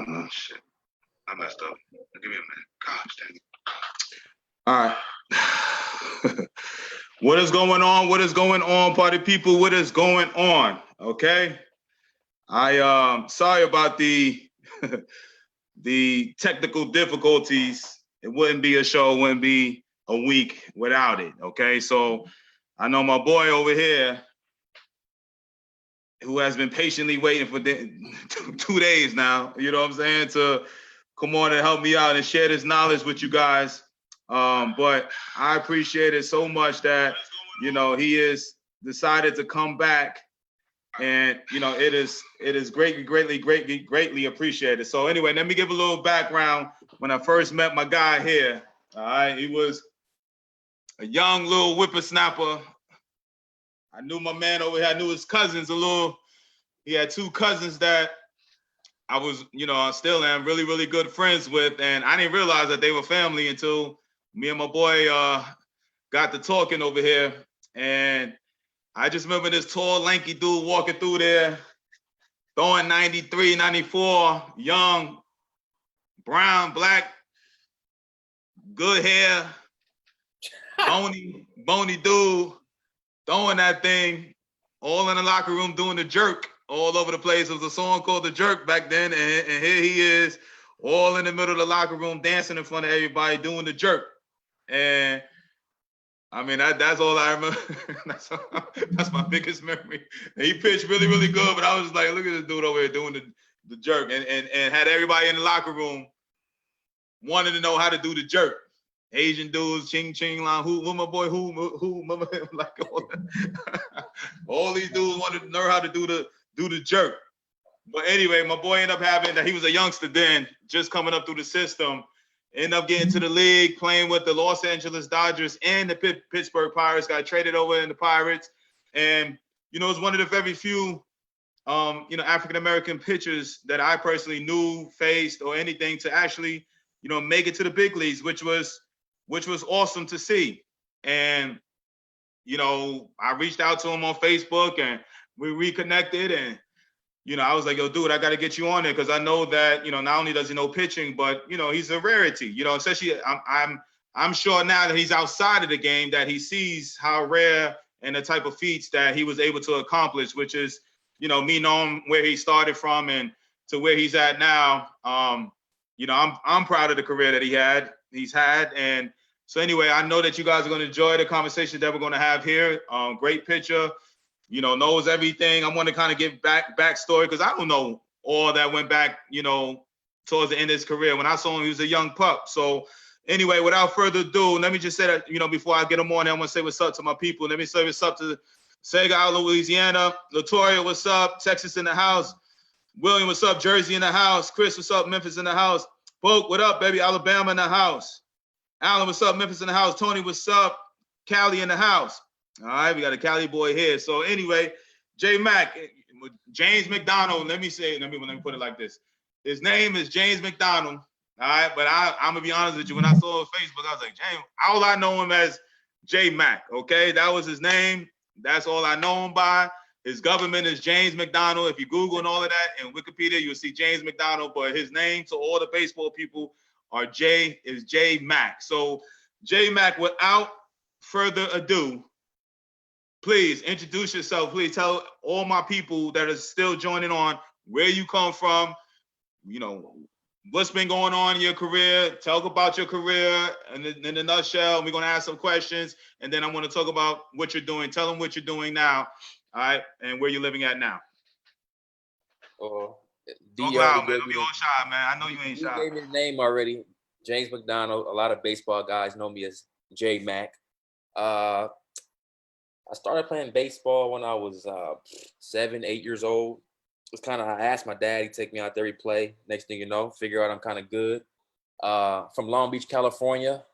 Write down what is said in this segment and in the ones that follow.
no, shit. I messed up. Give me a minute. Gosh, dang. All right. What is going on? What is going on, party people? What is going on? Okay. I sorry about the the technical difficulties. It wouldn't be a show, it wouldn't be a week without it. Okay. So I know my boy over here who has been patiently waiting for 2 days now, you know what I'm saying, to come on and help me out and share this knowledge with you guys. But I appreciate it so much that, you know, he has decided to come back, and, you know, it is greatly appreciated. So anyway, let me give a little background. When I first met my guy here, all right, he was a young little whippersnapper. I knew my man over here. I knew his cousins a little. He had 2 cousins that I was, you know, I still am really good friends with. And I didn't realize that they were family until me and my boy got to talking over here. And I just remember this tall, lanky dude walking through there, throwing 93, 94, young, brown, black, good hair, bony dude, throwing that thing, all in the locker room doing the jerk all over the place. There was a song called The Jerk back then, and here he is, all in the middle of the locker room, dancing in front of everybody, doing the jerk. And I mean, that's all I remember. That's my biggest memory. And he pitched really good, but I was just like, look at this dude over here doing the jerk, and had everybody in the locker room wanting to know how to do the jerk. Asian dudes, ching line, who my boy, who like all these dudes wanted to know how to do the jerk. But anyway, my boy ended up having that. He was a youngster then, just coming up through the system. Ended up getting to the league, playing with the Los Angeles Dodgers and the Pittsburgh Pirates. Got traded over in the Pirates, and you know, it was one of the very few, you know, African American pitchers that I personally knew, faced, or anything to actually, you know, make it to the big leagues, which was awesome to see. And you know, I reached out to him on Facebook, and we reconnected, and you know, I was like, yo, dude, I got to get you on there, because I know that, you know, not only does he know pitching, but, you know, he's a rarity, you know, especially I'm sure now that he's outside of the game that he sees how rare and the type of feats that he was able to accomplish, which is, you know, me knowing where he started from and to where he's at now. You know, I'm proud of the career that he's had. And so anyway, I know that you guys are going to enjoy the conversation that we're going to have here. Great pitcher. You know, knows everything. I want to kind of give backstory, because I don't know all that went back, you know, towards the end of his career. When I saw him, he was a young pup. So anyway, without further ado, let me just say that, you know, before I get him on, I want to say what's up to my people. Let me say what's up to Sega, Louisiana. Latoya, what's up? Texas in the house. William, what's up? Jersey in the house. Chris, what's up? Memphis in the house. Poke, what up, baby? Alabama in the house. Alan, what's up? Memphis in the house. Tony, what's up? Cali in the house. All right, we got a Cali boy here. So anyway, J Mac, James McDonald. Let me put it like this. His name is James McDonald. All right, but I'm gonna be honest with you. When I saw his Facebook, I was like, James. All I know him as J Mac. Okay, that was his name. That's all I know him by. His government is James McDonald. If you Google and all of that in Wikipedia, you'll see James McDonald. But his name to all the baseball people are J Mac. So J Mac, without further ado, please introduce yourself. Please tell all my people that are still joining on where you come from, you know, what's been going on in your career. Talk about your career in a nutshell. We're going to ask some questions, and then I'm going to talk about what you're doing. Tell them what you're doing now, all right, and where you're living at now. Talk loud, man. Don't be all shy, man. I know you ain't shy. You gave me the name already. James McDonald. A lot of baseball guys know me as J Mac. I started playing baseball when I was 7, 8 years old. It's kind of, I asked my dad, he'd take me out there, he'd play. Next thing you know, figure out I'm kind of good. From Long Beach, California,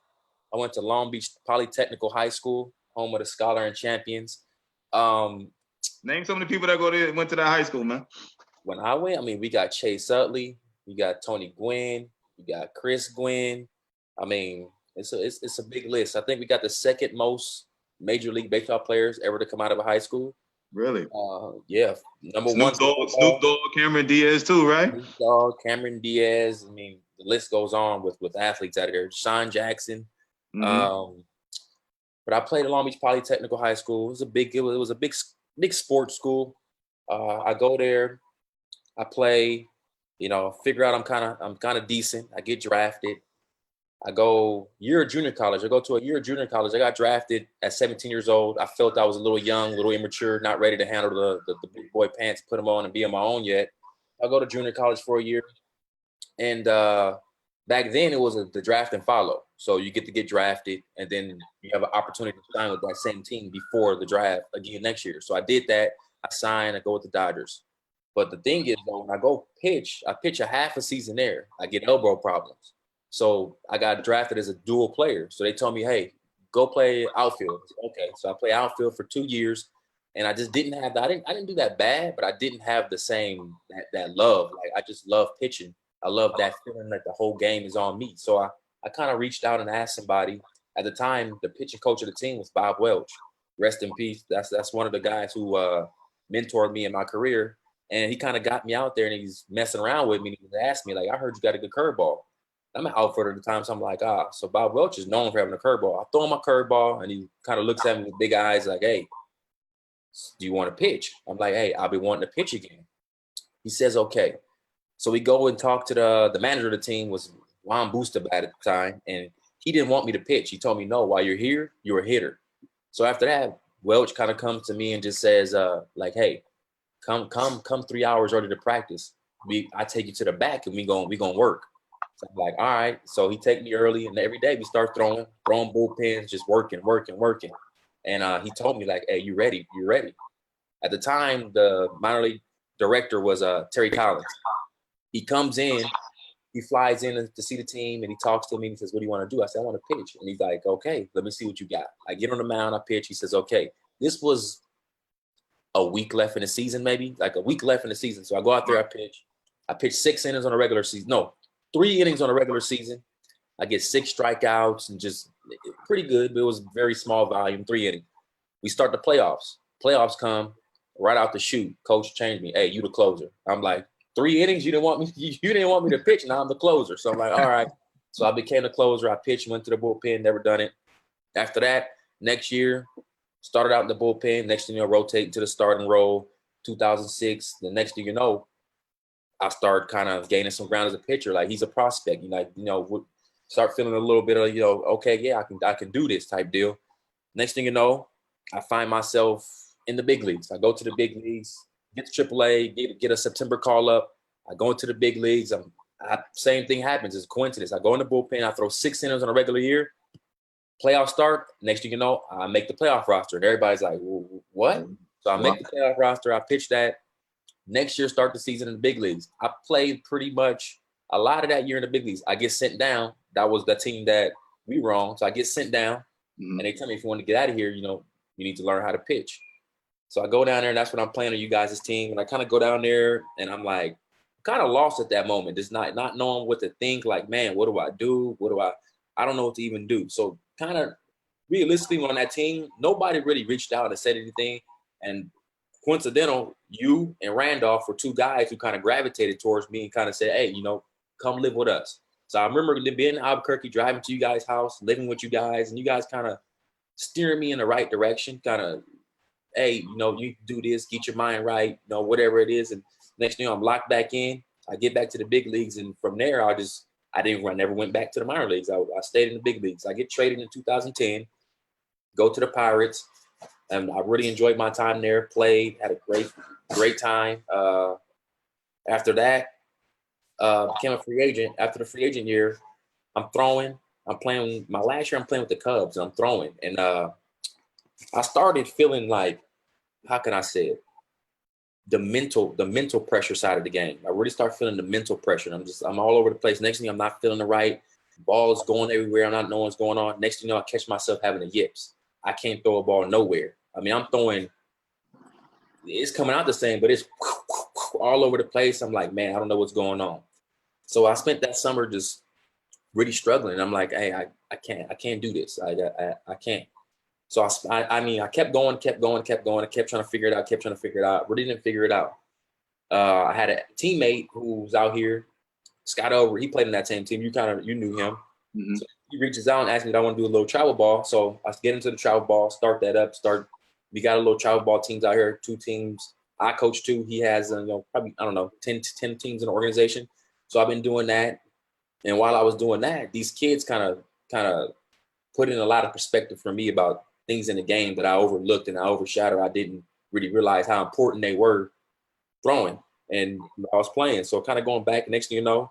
I went to Long Beach Polytechnical High School, home of the Scholar and Champions. Name some of the people that went to that high school, man. When I went, I mean, we got Chase Utley, we got Tony Gwynn, we got Chris Gwynn. I mean, it's a big list. I think we got the second most Major League Baseball players ever to come out of a high school. Really? Yeah, number one Snoop football. Dogg, Cameron Diaz too, right? Snoop Dogg, Cameron Diaz. I mean, the list goes on with athletes out of there. Sean Jackson. Mm-hmm. Um, but I played at Long Beach Polytechnical High School. It was a big sports school. I go there. I play. Figure out I'm kind of decent. I get drafted. I go year of junior college. I go to a year of junior college. I got drafted at 17 years old. I felt I was a little young, a little immature, not ready to handle the big boy pants, put them on, and be on my own yet. I go to junior college for a year, and back then it was the draft and follow. So you get to get drafted, and then you have an opportunity to sign with that same team before the draft again next year. So I did that. I signed. I go with the Dodgers. But the thing is, though, when I go pitch, I pitch a half a season there. I get elbow problems. So I got drafted as a dual player. So they told me, hey, go play outfield. Okay. So I play outfield for 2 years. And I just didn't have that. I didn't do that bad, but I didn't have the same that love. Like I just love pitching. I love that feeling that the whole game is on me. So I kind of reached out and asked somebody. At the time, the pitching coach of the team was Bob Welch. Rest in peace. That's one of the guys who mentored me in my career. And he kind of got me out there and he's messing around with me. And he asked me, like, I heard you got a good curveball. I'm an outfielder at the time, so I'm like, so Bob Welch is known for having a curveball. I throw him a curveball, and he kind of looks at me with big eyes, like, hey, do you want to pitch? I'm like, hey, I'll be wanting to pitch again. He says, okay. So we go and talk to the manager of the team, was Juan Booster at the time, and he didn't want me to pitch. He told me, no, while you're here, you're a hitter. So after that, Welch kind of comes to me and just says, like, hey, come 3 hours early to practice. I take you to the back and we gonna work. So I'm like, all right. So he take me early, and every day we start throwing bullpens, just working. And he told me, like, hey, you ready? You ready? At the time, the minor league director was Terry Collins. He comes in, he flies in to see the team, and he talks to me and he says, what do you want to do? I said, I want to pitch. And he's like, okay, let me see what you got. I get on the mound, I pitch. He says, okay, this was a week left in the season, maybe like a week left in the season. So I go out there, I pitch. I pitch 6 innings on a regular season. No, 3 innings on a regular season. I get 6 strikeouts and just pretty good, but it was very small volume, 3 innings. We start the playoffs. Playoffs come right out the chute. Coach changed me. Hey, you the closer. I'm like, 3 innings? You didn't want me. You didn't want me to pitch. Now I'm the closer. So I'm like, all right. So I became the closer. I pitched, went to the bullpen, never done it. After that, next year, started out in the bullpen. Next thing you know, rotating to the starting role. 2006. The next thing you know, I start kind of gaining some ground as a pitcher. Like he's a prospect. Start feeling a little bit of, okay, yeah, I can do this type deal. Next thing you know, I find myself in the big leagues. I go to the big leagues, get to AAA, get a September call up. I go into the big leagues. Same thing happens. It's a coincidence. I go in the bullpen. I throw 6 innings on a regular year. Playoff start. Next thing you know, I make the playoff roster. And everybody's like, what? So I make the playoff roster. I pitch that. Next year, start the season in the big leagues. I played pretty much a lot of that year in the big leagues. I get sent down. That was the team that we were on. So I get sent down. And they tell me, if you want to get out of here, you need to learn how to pitch. So I go down there, and that's when I'm playing on you guys' team. And I kind of go down there, and I'm like, kind of lost at that moment, just not knowing what to think. Like, man, what do I do? I don't know what to even do. So kind of realistically, on that team, nobody really reached out and said anything. And coincidental, you and Randolph were 2 guys who kind of gravitated towards me and kind of said, hey, come live with us. So I remember being in Albuquerque, driving to you guys' house, living with you guys, and you guys kind of steering me in the right direction, kind of, hey, you do this, get your mind right, whatever it is. And next thing I'm locked back in. I get back to the big leagues, and from there, I never went back to the minor leagues. I stayed in the big leagues. I get traded in 2010, go to the Pirates, and I really enjoyed my time there. Played, had a great time. After that, became a free agent. After the free agent year, I'm playing my last year. I'm playing with the Cubs, and I'm throwing. And I started feeling like, how can I say it? The mental pressure side of the game. I really start feeling the mental pressure. I'm all over the place. Next thing I'm not feeling the right. Ball is going everywhere. I'm not knowing what's going on. Next thing I catch myself having the yips. I can't throw a ball nowhere. I mean, I'm throwing. It's coming out the same, but it's all over the place. I'm like, man, I don't know what's going on. So I spent that summer just really struggling. I'm like, hey, I can't do this. I can't. So I mean, I kept going. I kept trying to figure it out. Really didn't figure it out. I had a teammate who was out here, Scott Over. He played in that same team. You knew him. Mm-hmm. So he reaches out and asks me if I want to do a little travel ball. So I get into the travel ball, start that up. We got a little travel ball teams out here, 2 teams. I coach 2. He has, probably, I don't know, 10 teams in the organization. So I've been doing that. And while I was doing that, these kids kind of put in a lot of perspective for me about things in the game that I overlooked and I overshadowed. I didn't really realize how important they were throwing and I was playing. So kind of going back, next thing you know,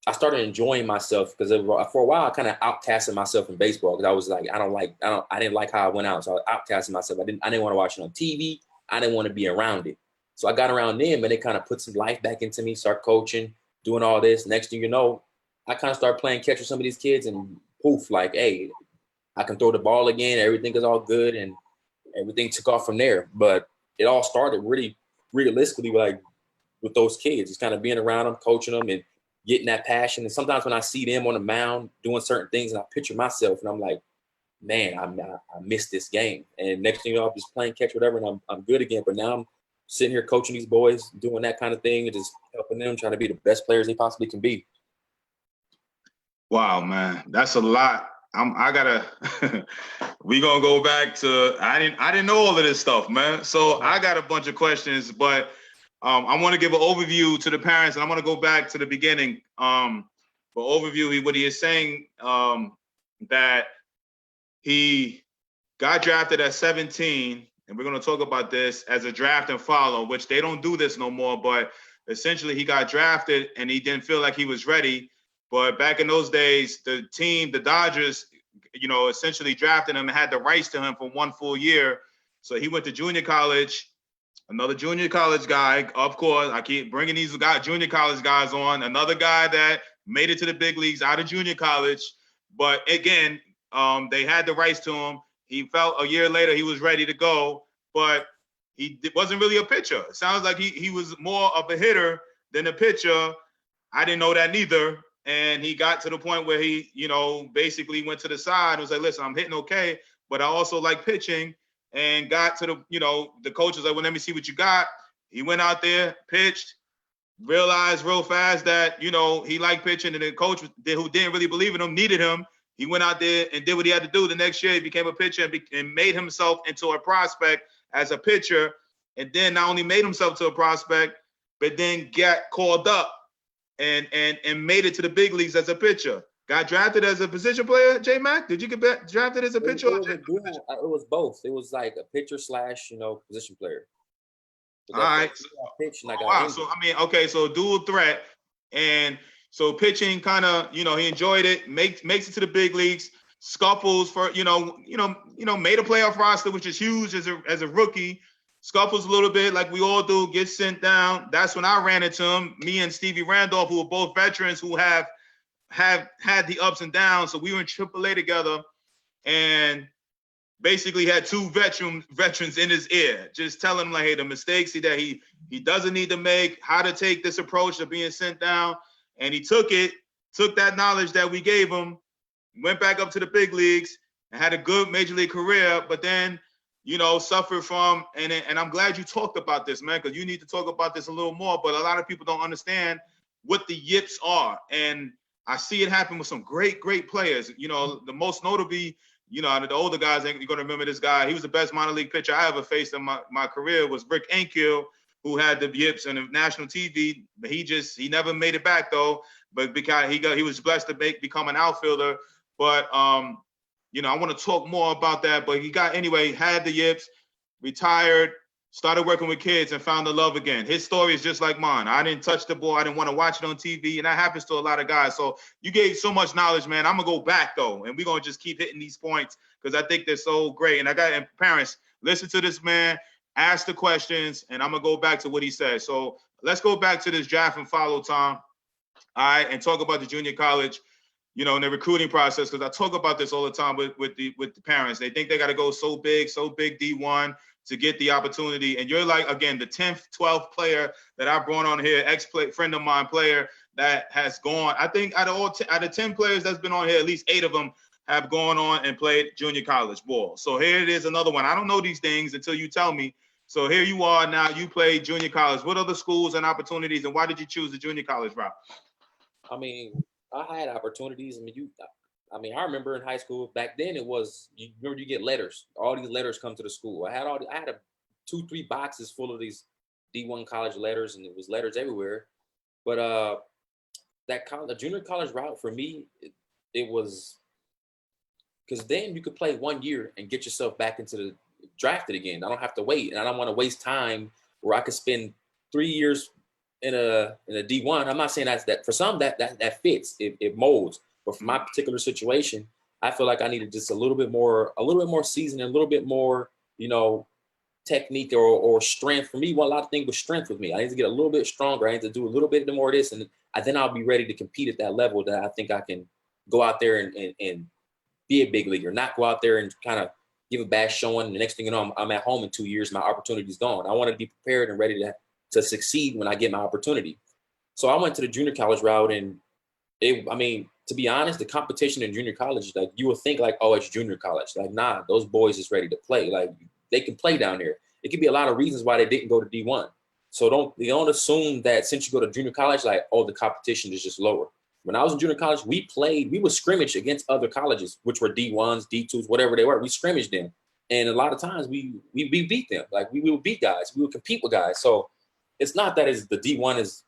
I started enjoying myself because for a while I kind of outcasted myself in baseball because I was like, I didn't like how I went out. So I outcasted myself. I didn't want to watch it on TV. I didn't want to be around it. So I got around them and it kind of put some life back into me, start coaching, doing all this. Next thing you know, I kind of start playing catch with some of these kids and poof, like, hey, I can throw the ball again. Everything is all good. And everything took off from there. But it all started really realistically with those kids, just kind of being around them, coaching them and getting that passion. And sometimes when I see them on the mound doing certain things and I picture myself and I'm like, man, I missed this game. And next thing you know, I'm just playing catch, whatever, and I'm good again. But now I'm sitting here coaching these boys, doing that kind of thing and just helping them trying to be the best players they possibly can be. Wow, man, that's a lot. We gonna go back to, I didn't know all of this stuff, man. So I got a bunch of questions, but I want to give an overview to the parents, and I'm gonna go back to the beginning. For overview, what he is saying, that he got drafted at 17, and we're gonna talk about this as a draft and follow, which they don't do this no more, but essentially he got drafted and he didn't feel like he was ready. But back in those days, the Dodgers, essentially drafted him and had the rights to him for 1 full year. So he went to junior college, another junior college guy. Of course, I keep bringing these junior college guys on. Another guy that made it to the big leagues out of junior college. But again, they had the rights to him. He felt a year later he was ready to go, but he wasn't really a pitcher. It sounds like he was more of a hitter than a pitcher. I didn't know that neither. And he got to the point where he, basically went to the side and was like, listen, I'm hitting okay, but I also like pitching. And got to the coach was like, well, let me see what you got. He went out there, pitched, realized real fast that, he liked pitching. And the coach who didn't really believe in him needed him. He went out there and did what he had to do. The next year, he became a pitcher and made himself into a prospect as a pitcher. And then not only made himself to a prospect, but then got called up and made it to the big leagues as a pitcher. Got drafted as a position player, J-Mac? Did you get drafted as a pitcher? It was both. It was like a pitcher / position player. All right. Wow. So, so dual threat. And so pitching kind of, he enjoyed it, makes it to the big leagues, scuffles for, made a playoff roster, which is huge as a rookie. Scuffles a little bit like we all do, gets sent down. That's when I ran into him. Me and Stevie Randolph, who are both veterans who have had the ups and downs. So we were in AAA together and basically had 2 veterans in his ear, just telling him like, hey, the mistakes that he doesn't need to make, how to take this approach of being sent down. And he took that knowledge that we gave him, went back up to the big leagues and had a good major league career, but then suffered from, and I'm glad you talked about this, man, because you need to talk about this a little more, but a lot of people don't understand what the yips are. And I see it happen with some great players. The most notably, the older guys, you're going to remember this guy. He was the best minor league pitcher I ever faced in my career was Rick Ankiel, who had the yips on the national TV. But he never made it back, though, but because he was blessed to become an outfielder. But, I want to talk more about that, but he had the yips, retired, started working with kids and found the love again. His story is just like mine. I didn't touch the ball. I didn't want to watch it on TV, and that happens to a lot of guys. So you gave so much knowledge, man. I'm going to go back, though, and we're going to just keep hitting these points because I think they're so great. And parents, listen to this man, ask the questions, and I'm going to go back to what he said. So let's go back to this draft and follow, Tom, all right, and talk about the junior college, in the recruiting process, because I talk about this all the time with the parents. They think they got to go so big D1 to get the opportunity. And you're like, again, the 10th, 12th player that I brought on here, friend of mine player that has gone. I think out of 10 players that's been on here, at least 8 of them have gone on and played junior college ball. So here it is, another one. I don't know these things until you tell me. So here you are now. You played junior college. What other schools and opportunities, and why did you choose the junior college route? I mean, I had opportunities. I remember in high school back then it was you get letters. All these letters come to the school. I had a 2-3 boxes full of these D1 college letters, and it was letters everywhere. But the junior college route for me, it was because then you could play 1 year and get yourself back into the drafted again. I don't have to wait, and I don't want to waste time where I could spend 3 years in a D1. I'm not saying that for some that fits, it molds, but for my particular situation, I feel like I needed just a little bit more seasoning, a little bit more, technique or strength. For me, a lot of things with strength with me. I need to get a little bit stronger. I need to do a little bit more of this, and then I'll be ready to compete at that level that I think I can go out there and be a big leaguer, not go out there and kind of give a bad showing. And the next thing you know, I'm at home in 2 years, my opportunity's gone. I want to be prepared and ready to succeed when I get my opportunity. So I went to the junior college route, and to be honest, the competition in junior college, like you would think like, oh, it's junior college. Like, nah, those boys is ready to play. Like they can play down there. It could be a lot of reasons why they didn't go to D1. So don't assume that since you go to junior college, like, oh, the competition is just lower. When I was in junior college, we would scrimmage against other colleges, which were D1s, D2s, whatever they were. We scrimmaged them. And a lot of times we beat them. Like we would beat guys. We would compete with guys. So it's not that the D1 is,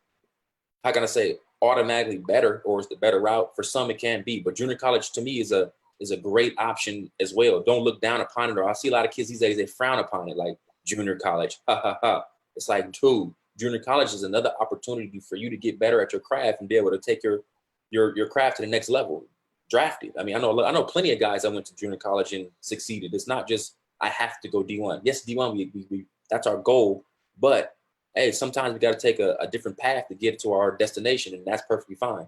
how can I say, automatically better or is the better route. For some, it can be. But junior college to me is a great option as well. Don't look down upon it. Or I see a lot of kids these days, they frown upon it, like junior college. Ha ha ha. It's like, dude, junior college is another opportunity for you to get better at your craft and be able to take your craft to the next level. Drafted. I know plenty of guys that went to junior college and succeeded. It's not just I have to go D1. Yes, D1, we that's our goal, but hey, sometimes we got to take a different path to get to our destination, and that's perfectly fine.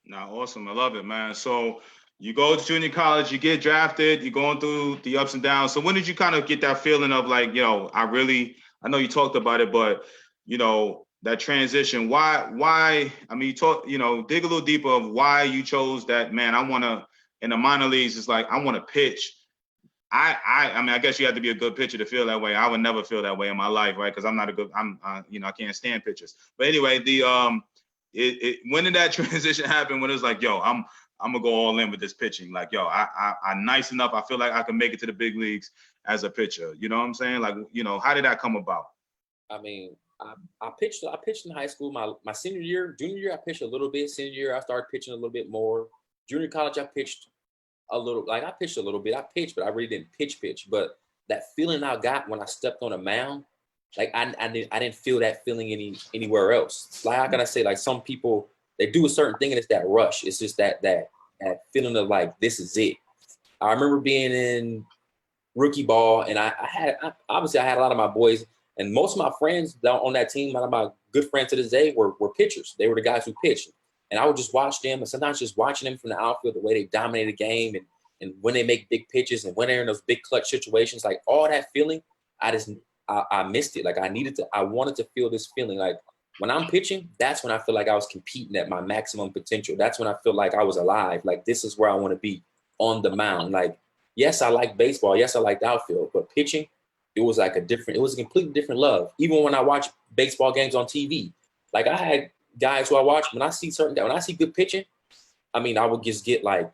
Nah, awesome. I love it, man. So you go to junior college, you get drafted, you're going through the ups and downs. So when did you kind of get that feeling of like, I know you talked about it, but that transition, why, you talk, dig a little deeper of why you chose that, man, in the minor leagues, it's like, I want to pitch. I guess you have to be a good pitcher to feel that way. I would never feel that way in my life, right? Because I can't stand pitchers. But anyway, when did that transition happen? When it was like, yo, I'm gonna go all in with this pitching. Like, yo, I'm nice enough. I feel like I can make it to the big leagues as a pitcher. You know what I'm saying? Like, how did that come about? I pitched in high school. My senior year, junior year, I pitched a little bit. Senior year, I started pitching a little bit more. Junior college, I pitched a little. Like I pitched a little bit. I pitched, but I really didn't pitch. But that feeling I got when I stepped on a mound, like I didn't feel that feeling anywhere else. Like how can I say? Like some people, they do a certain thing and it's that rush. It's just that feeling of like, this is it. I remember being in rookie ball, and I had a lot of my boys. And most of my friends on that team, a lot of my good friends to this day were pitchers. They were the guys who pitched. And I would just watch them, and sometimes just watching them from the outfield, the way they dominate the game and when they make big pitches and when they're in those big clutch situations, like all that feeling, I missed it. Like I wanted to feel this feeling. Like when I'm pitching, that's when I feel like I was competing at my maximum potential. That's when I feel like I was alive. Like this is where I want to be on the mound. Like, yes, I like baseball. Yes, I like the outfield, but pitching, it was a completely different love. Even when I watch baseball games on TV, like I had guys who I watch, when I see good pitching, I would just get like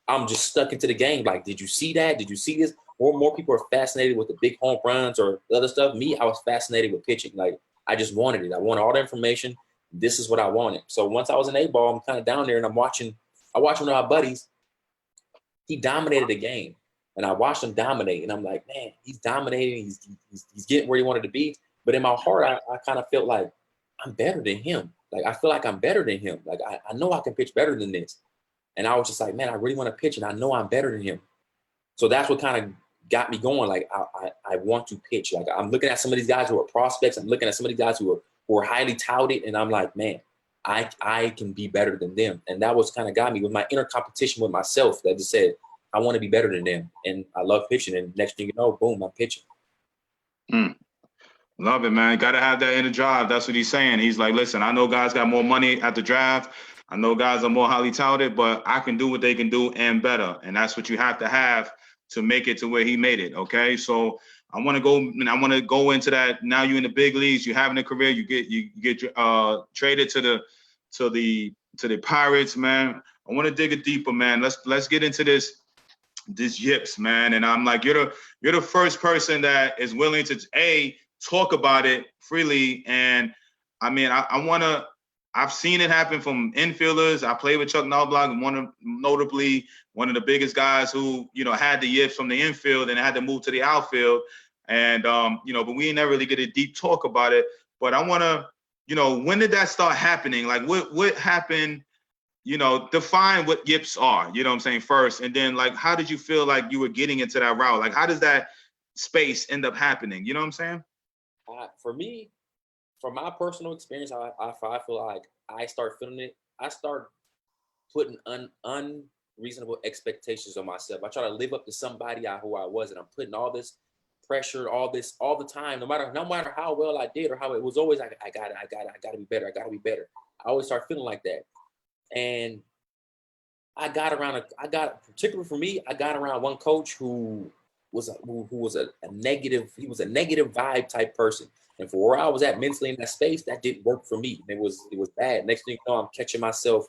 I'm just stuck into the game. Like, did you see that? Did you see this? More people are fascinated with the big home runs or the other stuff. Me, I was fascinated with pitching. Like, I just wanted it. I wanted all the information. This is what I wanted. So once I was in A-ball, I'm kind of down there and I watch one of my buddies. He dominated the game. And I watched him dominate, and I'm like, man, he's dominating. He's getting where he wanted to be. But in my heart, I kind of felt like I'm better than him. Like, I feel like I'm better than him. Like, I know I can pitch better than this. And I was just like, man, I really want to pitch, and I know I'm better than him. So that's what kind of got me going. Like, I want to pitch. Like, I'm looking at some of these guys who are prospects. I'm looking at some of these guys who are highly touted, and I'm like, man, I can be better than them. And that was kind of got me with my inner competition with myself that just said, I want to be better than them. And I love pitching. And next thing you know, boom, I'm pitching. Love it, man. Got to have that inner drive. That's what he's saying. He's like, listen, I know guys got more money at the draft, I know guys are more highly touted, but I can do what they can do and better. And that's what you have to make it to where he made it. Okay. So I want to go into that. Now you're in the big leagues, you're having a career, you get traded to the Pirates, man. I want to dig it deeper, man. Let's get into this yips, man. And I'm like, you're the first person that is willing to talk about it freely. And I mean, I've seen it happen from infielders. I played with Chuck Knobloch, notably one of the biggest guys who, had the yips from the infield and had to move to the outfield. And, but we never really get a deep talk about it. But I want to, when did that start happening? Like what happened? Define what yips are, you know what I'm saying, first. And then, like, how did you feel like you were getting into that route? Like, how does that space end up happening? You know what I'm saying? For me, from my personal experience, I feel like I start feeling it. I start putting unreasonable expectations on myself. I try to live up to somebody who I was, and I'm putting all this pressure, all the time, no matter how well I did or how it was always like, I gotta be better. I gotta be better. I always start feeling like that. And particularly for me, I got around one coach who was a negative vibe type person. And for where I was at mentally in that space, that didn't work for me. It was bad. Next thing you know, I'm catching myself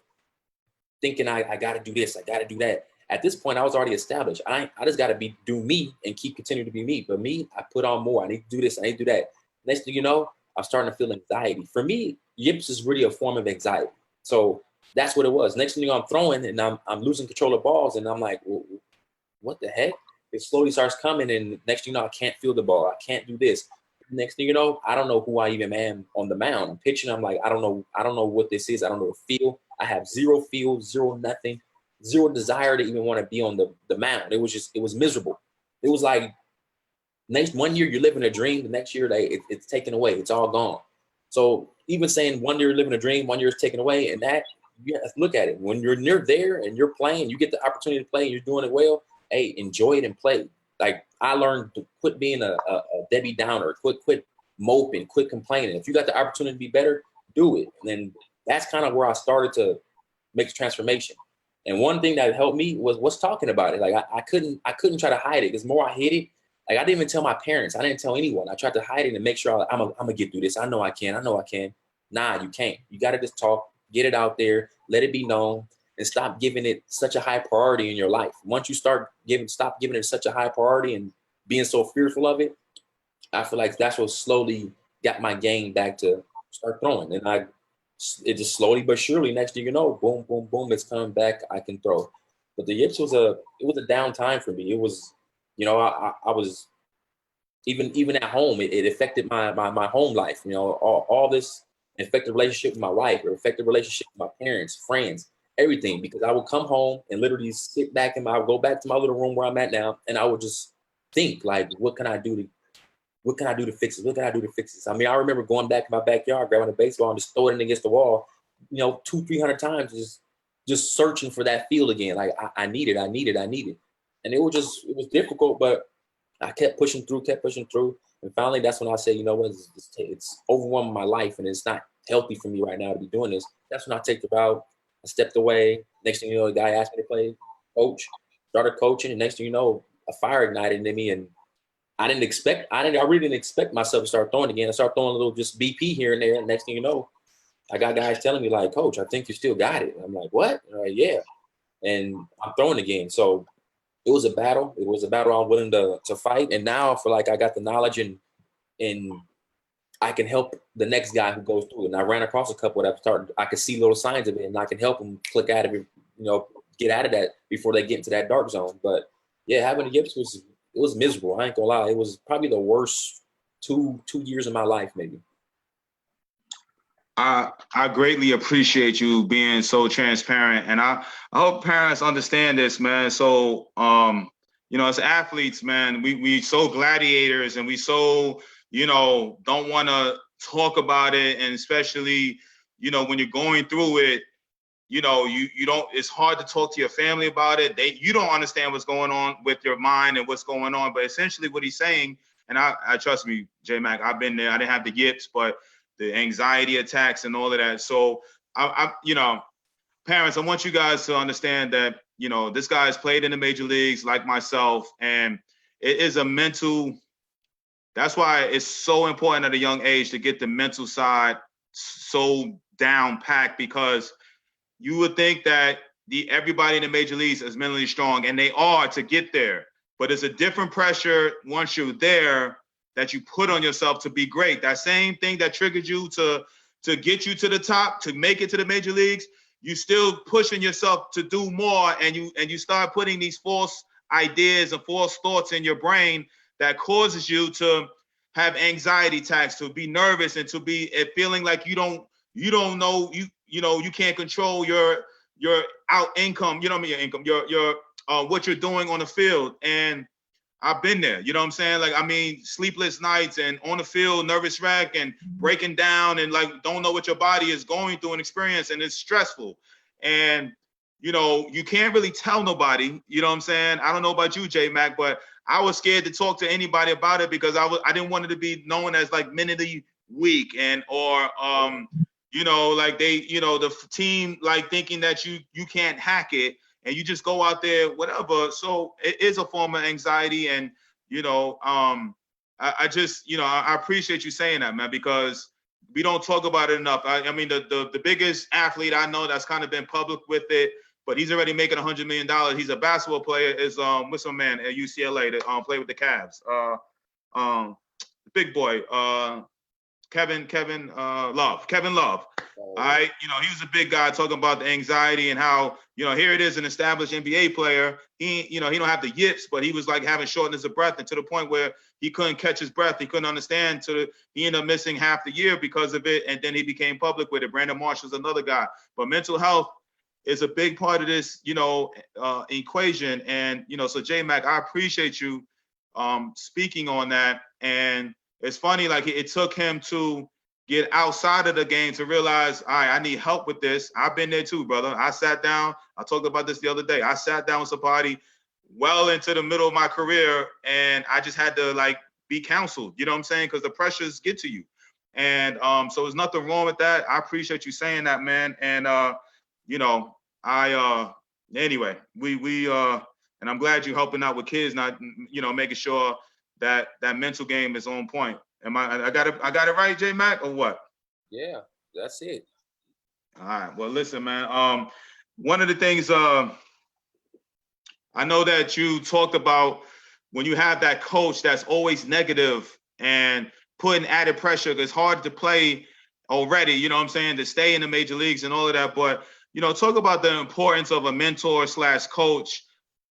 thinking I got to do this, I got to do that. At this point, I was already established. I just got to do me and keep continuing to be me. But me, I put on more. I need to do this. I need to do that. Next thing you know, I'm starting to feel anxiety. For me, yips is really a form of anxiety. So that's what it was. Next thing you know, I'm throwing and I'm losing control of balls, and I'm like, well, what the heck? It slowly starts coming, and next thing you know, I can't feel the ball. I can't do this. Next thing you know, I don't know who I even am on the mound. I'm pitching. I'm like, I don't know what this is. I don't know the feel. I have zero feel, zero nothing, zero desire to even want to be on the mound. It was miserable. It was like next 1 year you're living a dream. The next year it's taken away. It's all gone. So even saying 1 year you're living a dream, 1 year is taken away, and that you have to look at it. When you're there and you're playing, you get the opportunity to play and you're doing it well, hey, enjoy it and play. Like, I learned to quit being a Debbie Downer, quit moping, quit complaining. If you got the opportunity to be better, do it. And then that's kind of where I started to make the transformation. And one thing that helped me was talking about it. Like, I couldn't try to hide it, because more I hid it, like, I didn't even tell my parents. I didn't tell anyone. I tried to hide it and make sure I'm gonna get through this. I know I can. Nah, you can't. You got to just talk, get it out there, let it be known, and stop giving it such a high priority in your life. Once you stop giving it such a high priority and being so fearful of it, I feel like that's what slowly got my game back to start throwing. And it just slowly but surely, next thing you know, boom, boom, boom, it's coming back. I can throw. But the yips was a down time for me. It was, I was even at home. It affected my home life. All this affected relationship with my wife, or affected relationship with my parents, friends, everything. Because I would come home and literally sit back I would go back to my little room where I'm at now, and I would just think, like, what can I do to fix this? What can I do to fix this? I mean, I remember going back in my backyard, grabbing a baseball and just throwing it against the wall, 200-300 times, just searching for that feel again. Like, I need it. And it was difficult, but I kept pushing through. And finally, that's when I said, you know what, it's overwhelming my life, and it's not healthy for me right now to be doing this. That's when I take the route. I stepped away. Next thing you know, the guy asked me to play coach, started coaching, and next thing you know, a fire ignited in me. And I really didn't expect myself to start throwing again. I started throwing a little just BP here and there. And next thing you know, I got guys telling me, like, Coach, I think you still got it. I'm like, what? And I'm like, yeah. And I'm throwing again. So it was a battle. It was a battle I'm willing to fight. And now I feel like I got the knowledge and I can help the next guy who goes through it. And I ran across a couple that I could see little signs of it, and I can help them click out of it, get out of that before they get into that dark zone. But yeah, having the yips was miserable. I ain't gonna lie. It was probably the worst two years of my life, maybe. I greatly appreciate you being so transparent, and I hope parents understand this, man. So, as athletes, man, we so gladiators, and we so, don't want to talk about it, and especially, when you're going through it, you don't. It's hard to talk to your family about it. You don't understand what's going on with your mind and what's going on. But essentially, what he's saying, and I trust me, J Mac, I've been there. I didn't have the yips, but the anxiety attacks and all of that. So I parents, I want you guys to understand that, you know, this guy has played in the major leagues like myself, and it is a mental. That's why it's so important at a young age to get the mental side so down packed, because you would think that everybody in the major leagues is mentally strong, and they are to get there. But it's a different pressure once you're there that you put on yourself to be great. That same thing that triggered you to get you to the top, to make it to the major leagues, you still pushing yourself to do more, and you start putting these false ideas and false thoughts in your brain that causes you to have anxiety attacks, to be nervous, and to be feeling like you don't know, you can't control your out income, you know what I mean, your income, your what you're doing on the field. And I've been there, you know what I'm saying? Like, I mean, sleepless nights and on the field, nervous wreck and breaking down, and like don't know what your body is going through and experience, and it's stressful. And you know, you can't really tell nobody, you know what I'm saying? I don't know about you, J Mac, but I was scared to talk to anybody about it because I didn't want it to be known as like mentally weak, and or you know, like they, you know, the team like thinking that you can't hack it, and you just go out there, whatever. So it is a form of anxiety. And, you know, I just, you know, I appreciate you saying that, man, because we don't talk about it enough. I mean, the biggest athlete I know that's kind of been public with it, but he's already making $100 million. He's a basketball player, is what's my man at UCLA that play with the Cavs. Big boy, Kevin Love. All right, you know, he was a big guy talking about the anxiety and how, you know, here it is, an established NBA player. He, you know, he don't have the yips, but he was like having shortness of breath, and to the point where he couldn't catch his breath. He couldn't understand. He ended up missing half the year because of it, and then he became public with it. Brandon Marshall's another guy. But mental health is a big part of this, you know, equation. And, you know, so J-Mac, I appreciate you speaking on that. And it's funny, like it took him to get outside of the game to realize, all right, I need help with this. I've been there too, brother. I sat down. I talked about this the other day. I sat down with somebody well into the middle of my career, and I just had to like be counseled, you know what I'm saying? Because the pressures get to you. And so there's nothing wrong with that. I appreciate you saying that, man. And you know, anyway, we and I'm glad you're helping out with kids, not, you know, making sure that mental game is on point. I got it right, J Mac, or what? Yeah, that's it. All right. Well, listen, man. One of the things I know that you talked about, when you have that coach that's always negative and putting added pressure, it's hard to play already, you know what I'm saying, to stay in the major leagues and all of that. But, you know, talk about the importance of a mentor / coach,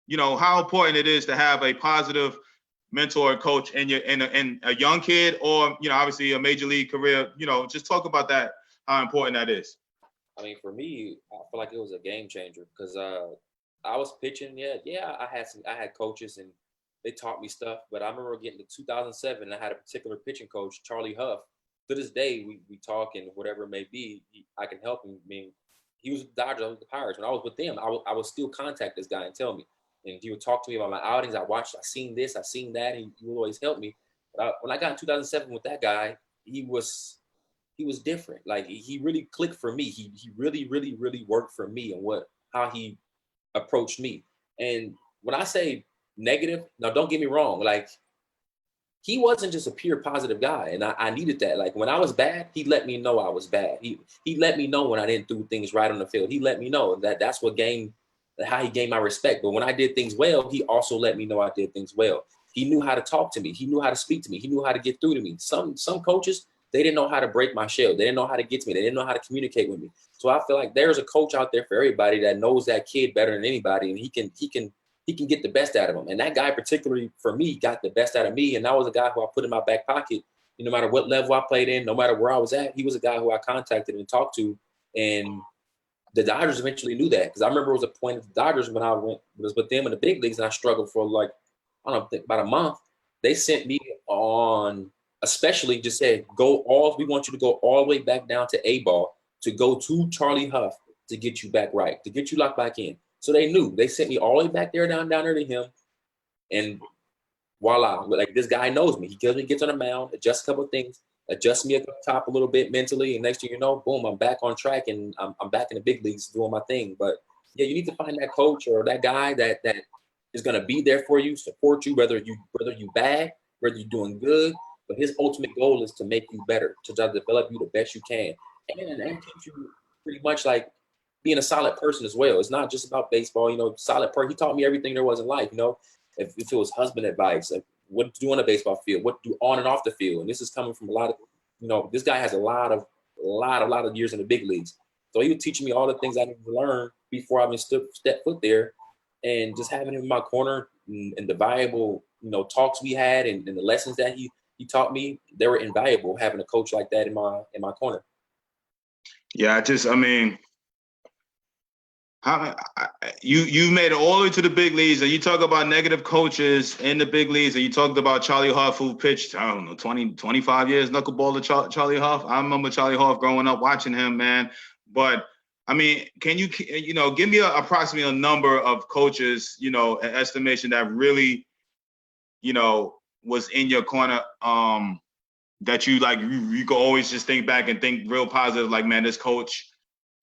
you know, how important it is to have a positive mentor and coach in a young kid, or, you know, obviously a major league career. You know, just talk about that, how important that is. I mean, for me, I feel like it was a game changer because I was pitching. Yeah, I had coaches and they taught me stuff. But I remember getting to 2007, I had a particular pitching coach, Charlie Huff. To this day, we talk, and whatever it may be, I can help him. I mean, he was the Dodgers, I was the Pirates. When I was with them, I would still contact this guy and tell me. And he would talk to me about my outings. I seen this, I seen that, and he would always help me. But when I got in 2007 with that guy, he was different. Like, he really clicked for me. He really, really, really worked for me and how he approached me. And when I say negative, now don't get me wrong, like, he wasn't just a pure positive guy, and I needed that. Like, when I was bad, he let me know I was bad. He let me know when I didn't do things right on the field. He let me know that's how he gained my respect. But when I did things well, he also let me know I did things well. He knew how to talk to me. He knew how to speak to me. He knew how to get through to me. Some coaches, they didn't know how to break my shell. They didn't know how to get to me. They didn't know how to communicate with me. So I feel like there's a coach out there for everybody that knows that kid better than anybody, and he can get the best out of him. And that guy, particularly for me, got the best out of me. And that was a guy who I put in my back pocket. No matter what level I played in, no matter where I was at, he was a guy who I contacted and talked to. And the Dodgers eventually knew that, because I remember it was a point at the Dodgers when I was with them in the big leagues, and I struggled for like, I don't know, about a month. They sent me on, especially just said, we want you to go all the way back down to A-ball, to go to Charlie Huff to get you back right, to get you locked back in. So they knew. They sent me all the way back there, down there to him. And voila, like, this guy knows me. He gets on the mound, adjusts a couple of things. adjust me up top a little bit mentally, and next thing you know, boom, I'm back on track, and I'm back in the big leagues doing my thing. But yeah, you need to find that coach or that guy that is going to be there for you, support you, whether you bad, whether you're doing good. But his ultimate goal is to make you better, to try to develop you the best you can, and teach you pretty much like being a solid person as well. It's not just about baseball, solid person. He taught me everything there was in life, if it was husband advice, like what to do on the baseball field, what to do on and off the field. And this is coming from a lot of, this guy has a lot of years in the big leagues. So he was teaching me all the things I needed to learn before I even step foot there. And just having him in my corner and the valuable, talks we had and the lessons that he taught me, they were invaluable having a coach like that in my corner. Yeah, you made it all the way to the big leagues, and you talk about negative coaches in the big leagues, and you talked about Charlie Huff, who pitched, I don't know, 20, 25 years knuckleballer Charlie Huff. I remember Charlie Huff growing up watching him, man. But can you give me approximately a number of coaches, an estimation that really, was in your corner, that you could always just think back and think real positive, like, man, this coach,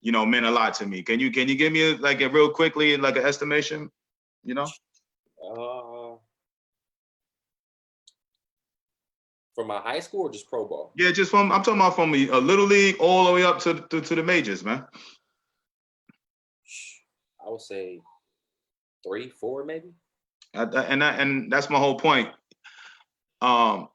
meant a lot to me. Can you give me a real quickly, like an estimation, From my high school or just pro ball? Yeah, I'm talking about from a little league all the way up to the majors, man. I would say 3, 4, maybe. And that's my whole point. I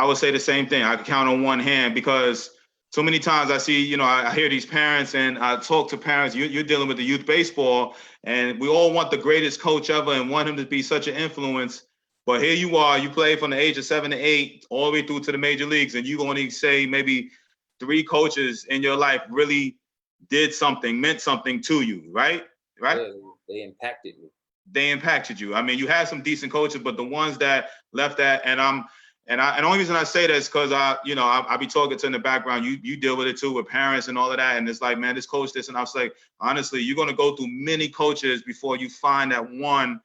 would say the same thing. I could count on one hand, because so many times I see, I hear these parents, and I talk to parents. You're dealing with the youth baseball, and we all want the greatest coach ever and want him to be such an influence. But here you are, you play from the age of 7 to 8 all the way through to the major leagues, and you only say maybe 3 coaches in your life really did something, meant something to you, right? Yeah, they impacted me. They impacted you. You had some decent coaches, but the ones that left that, and the only reason I say that is because I be talking to in the background. You deal with it too, with parents and all of that, and it's like, man, this coach this, and I was like, honestly, you're gonna go through many coaches before you find that one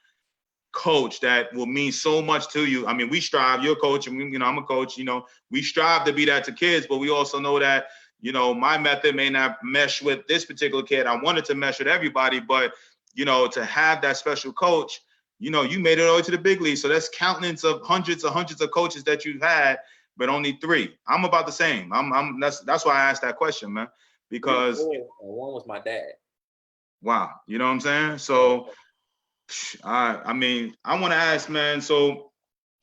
coach that will mean so much to you. We strive. You're a coach, and I'm a coach. We strive to be that to kids, but we also know that my method may not mesh with this particular kid. I wanted to mesh with everybody, but to have that special coach. You made it all the way to the big league. So that's countless of hundreds of coaches that you've had, but only 3. I'm about the same. That's why I asked that question, man. Because one was my dad. Wow, you know what I'm saying? So I want to ask, man. So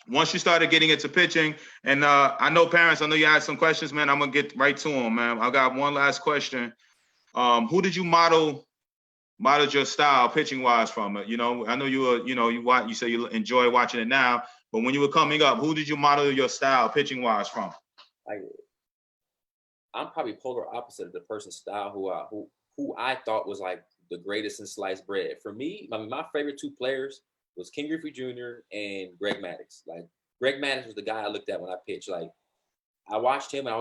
once you started getting into pitching, and I know you had some questions, man. I'm gonna get right to them, man. I got one last question. Who did you modeled your style pitching wise from it? I know you were, you say you enjoy watching it now, but when you were coming up, who did you model your style pitching wise from? I'm probably polar opposite of the person's style who I thought was like the greatest in sliced bread. For me, my favorite 2 players was Ken Griffey Jr. and Greg Maddux. Like, Greg Maddux was the guy I looked at when I pitched. Like, I watched him, and I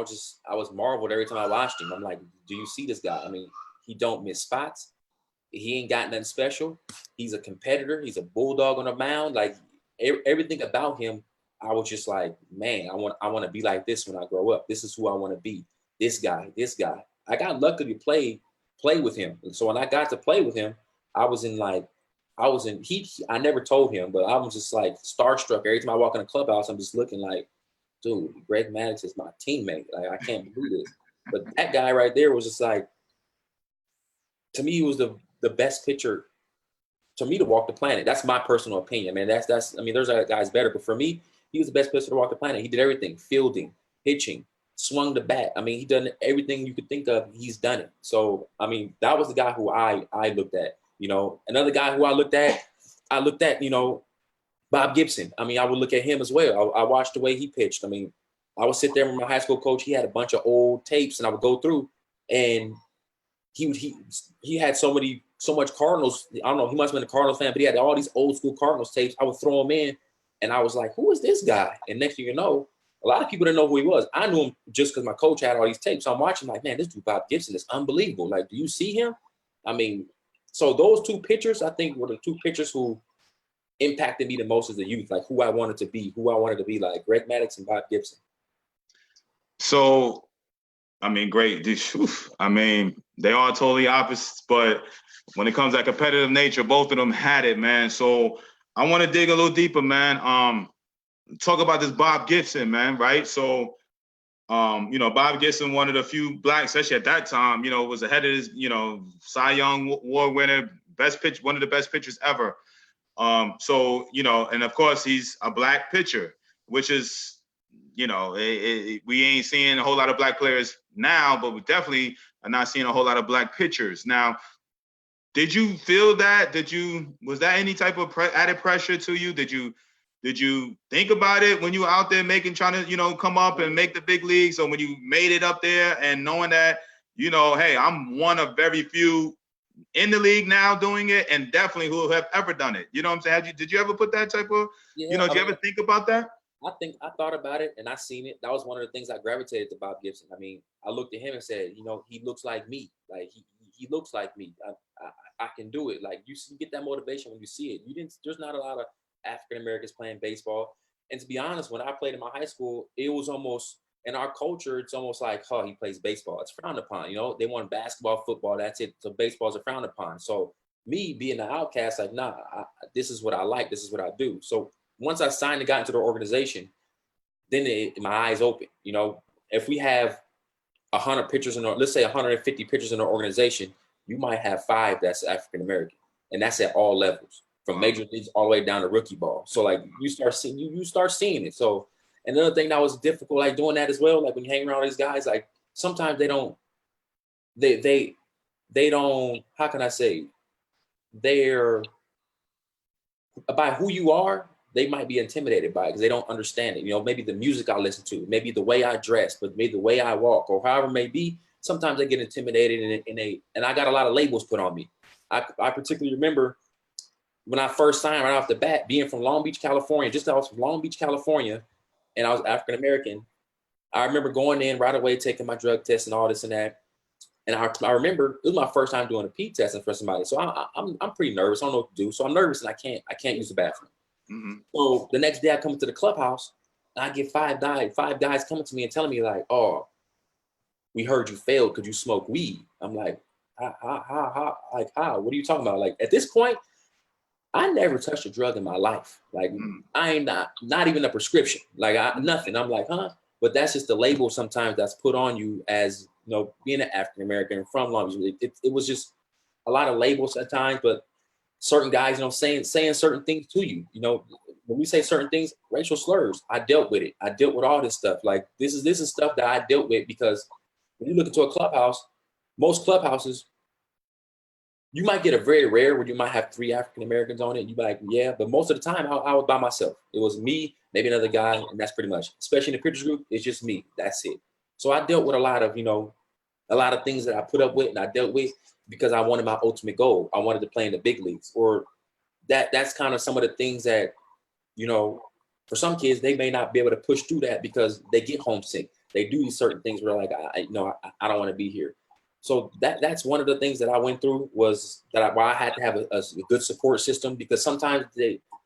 was marveled every time I watched him. I'm like, do you see this guy? He don't miss spots. He ain't got nothing special. He's a competitor. He's a bulldog on the mound. Like, everything about him, I was just like, man, I want to be like this when I grow up. This is who I want to be. This guy. I got lucky to play with him. And so when I got to play with him, I never told him, but I was just like starstruck. Every time I walk in the clubhouse, I'm just looking like, dude, Greg Maddux is my teammate. Like, I can't believe this. But that guy right there was just like, to me, he was the best pitcher to me to walk the planet. That's my personal opinion, man. There's guys better, but for me, he was the best pitcher to walk the planet. He did everything: fielding, pitching, swung the bat. He done everything you could think of. He's done it. So, that was the guy who I looked at. Another guy who I looked at, Bob Gibson. I would look at him as well. I watched the way he pitched. I would sit there with my high school coach. He had a bunch of old tapes, and I would go through, and he had so much Cardinals. I don't know. He must have been a Cardinals fan, but he had all these old school Cardinals tapes. I would throw them in, and I was like, "Who is this guy?" And next thing you know, a lot of people didn't know who he was. I knew him just because my coach had all these tapes. So I'm watching, like, man, this dude Bob Gibson is unbelievable. Like, do you see him? So those 2 pitchers, I think, were the 2 pitchers who impacted me the most as a youth. Like, who I wanted to be like Greg Maddux and Bob Gibson. So, I mean, great. I mean, they are totally opposites, but when it comes to competitive nature, both of them had it, man. So I want to dig a little deeper, man. Talk about this Bob Gibson, man, right? So, Bob Gibson, one of the few blacks, especially at that time, was ahead of his, Cy Young Award winner, one of the best pitchers ever. And of course he's a black pitcher, which is, we ain't seeing a whole lot of black players now, but we definitely are not seeing a whole lot of black pitchers. Now, did you feel that? Was that any type of added pressure to you? Did you think about it when you were out there trying to, come up and make the big leagues? Or when you made it up there and knowing that, hey, I'm one of very few in the league now doing it, and definitely who have ever done it. You know what I'm saying? Did you ever put that type of, did you ever think about that? I thought about it and I seen it. That was one of the things I gravitated to Bob Gibson. I mean, I looked at him and said, he looks like me. Like he looks like me. I can do it. Like you get that motivation when you see it. There's not a lot of African Americans playing baseball. And to be honest, when I played in my high school, it was almost, in our culture, it's almost like, oh, he plays baseball. It's frowned upon. They want basketball, football. That's it. So baseball's are frowned upon. So me being an outcast, like, nah, this is what I like. This is what I do. So once I signed and got into the organization, then my eyes open. If we have 100 pitchers let's say 150 pitchers in our organization, you might have 5 that's African American, and that's at all levels, from major leagues all the way down to rookie ball. So like you start seeing it. So another thing that was difficult, like doing that as well, like when you hang around these guys, like sometimes they don't, how can I say, they're, by who you are, they might be intimidated by it because they don't understand it. Maybe the music I listen to, maybe the way I dress, but maybe the way I walk, or however it may be. Sometimes they get intimidated and I got a lot of labels put on me. I particularly remember when I first signed right off the bat, being from Long Beach, California, I was from Long Beach, California, and I was African American. I remember going in right away, taking my drug test and all this and that. And I remember it was my first time doing a pee test in front of somebody. So I'm pretty nervous. I don't know what to do. So I'm nervous and I can't use the bathroom. Mm-hmm. So the next day I come into the clubhouse and I get 5 guys coming to me and telling me like, oh, we heard you failed because you smoke weed. I'm like, how? What are you talking about? Like at this point, I never touched a drug in my life. Like I ain't not even a prescription. Like nothing. I'm like, huh? But that's just the label sometimes that's put on you as, being an African American from Long Beach. It was just a lot of labels at times, but certain guys, saying certain things to you. When we say certain things, racial slurs, I dealt with it. I dealt with all this stuff. Like this is stuff that I dealt with, because when you look into a clubhouse, most clubhouses, you might get a very rare where you might have 3 African Americans on it. You be like, yeah, but most of the time I was by myself. It was me, maybe another guy, and that's pretty much. Especially in the pitchers group, it's just me. That's it. So I dealt with a lot of things that I put up with and I dealt with because I wanted my ultimate goal. I wanted to play in the big leagues, or that's kind of some of the things that, for some kids, they may not be able to push through that because they get homesick. They do these certain things where like, I don't want to be here. So that's one of the things that I went through, was that why I had to have a good support system, because sometimes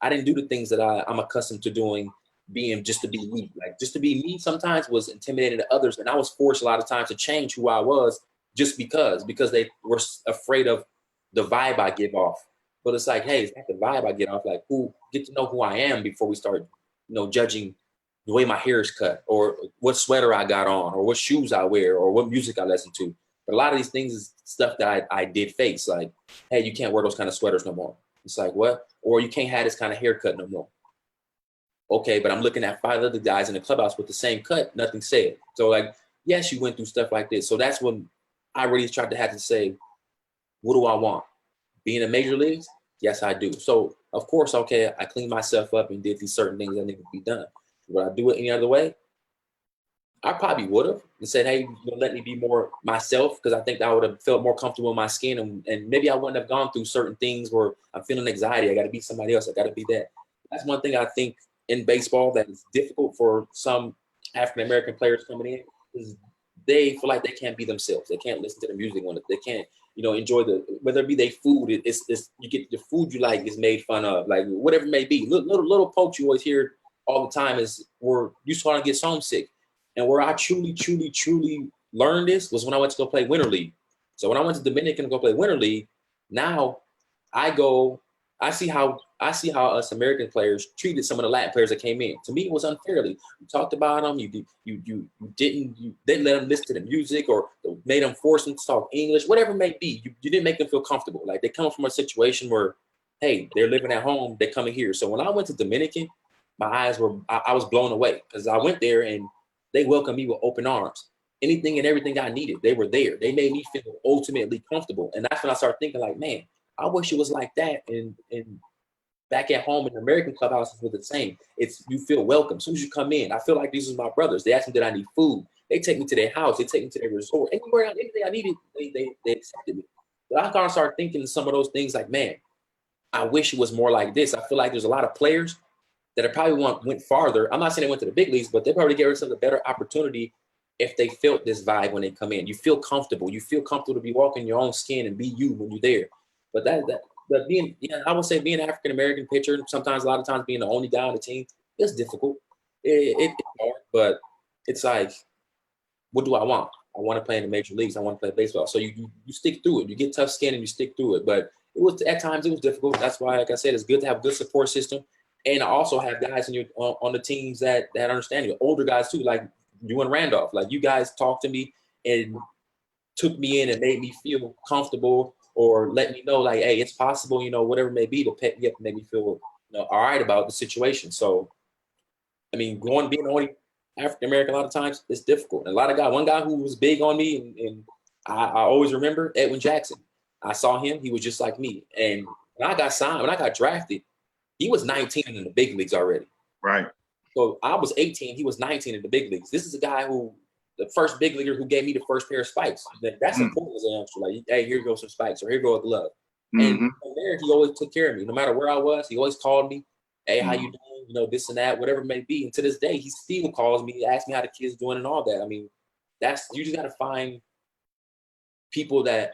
I didn't do the things that I'm accustomed to doing, being just to be me. Like just to be me sometimes was intimidating to others. And I was forced a lot of times to change who I was just because they were afraid of the vibe I give off. But it's like, hey, it's not the vibe I get off. Like, get to know who I am before we start, judging the way my hair is cut, or what sweater I got on, or what shoes I wear, or what music I listen to. But a lot of these things is stuff that I did face. Like, hey, you can't wear those kind of sweaters no more. It's like, what? Or you can't have this kind of haircut no more. Okay, but I'm looking at 5 other guys in the clubhouse with the same cut, nothing said. So like, yes, you went through stuff like this. So that's when I really tried to have to say, what do I want? Being in major leagues? Yes, I do. So of course, okay, I cleaned myself up and did these certain things that needed to be done. Would I do it any other way? I probably would have and said, hey, let me be more myself, because I think I would have felt more comfortable in my skin, and maybe I wouldn't have gone through certain things where I'm feeling anxiety. I got to be somebody else. I got to be that. That's one thing I think in baseball that is difficult for some African-American players coming in, is they feel like they can't be themselves. They can't listen to the music on it. They can't, enjoy whether it be their food. It's you get the food you like is made fun of, like whatever it may be. Little pokes you always hear all the time is where you start to get homesick. And where I truly learned this was when I went to go play Winter League. So when I went to Dominican to go play Winter League, now I see how us American players treated some of the Latin players that came in. To me, it was unfairly. You talked about them. You didn't let them listen to the music or made them force them to talk English, whatever it may be. You didn't make them feel comfortable. Like they come from a situation where, hey, they're living at home. They're coming here. So when I went to Dominican, my eyes were I was blown away because I went there and they welcomed me with open arms. Anything and everything I needed, they were there. They made me feel ultimately comfortable. And that's when I started thinking like, man, I wish it was like that. And back at home in the American clubhouses was the same. It's you feel welcome. As soon as you come in, I feel like these are my brothers. They ask me, did I need food? They take me to their house. They take me to their resort. Anything I needed, they accepted me. But I kind of started thinking of some of those things like, man, I wish it was more like this. I feel like there's a lot of players that probably went farther. I'm not saying they went to the big leagues, but they probably gave themselves a better opportunity if they felt this vibe when they come in. You feel comfortable. You feel comfortable to be walking your own skin and be you when you're there. But I would say being an African American pitcher, sometimes a lot of times being the only guy on the team, it's difficult. It's hard, but it's like, what do I want? I want to play in the major leagues. I want to play baseball. So you stick through it. You get tough skin and you stick through it. But at times it was difficult. That's why, like I said, it's good to have a good support system. And I also have guys on the teams that understand you, older guys too, like you and Randolph. Like you guys talked to me and took me in and made me feel comfortable or let me know like, hey, it's possible, whatever it may be to pick me up and make me feel all right about the situation. So, I mean, being the only African American a lot of times, it's difficult. And one guy who was big on me and I always remember Edwin Jackson. I saw him, he was just like me. And when I got drafted, he was 19 in the big leagues already. Right. So I was 18, he was 19 in the big leagues. This is a guy the first big leaguer who gave me the first pair of spikes. That's important as an answer. Like, hey, here goes some spikes, or here go a glove. And from there, he always took care of me. No matter where I was, he always called me. Hey, how you doing? This and that, whatever it may be. And to this day, he still calls me, asks me how the kids doing and all that. I mean, you just got to find people that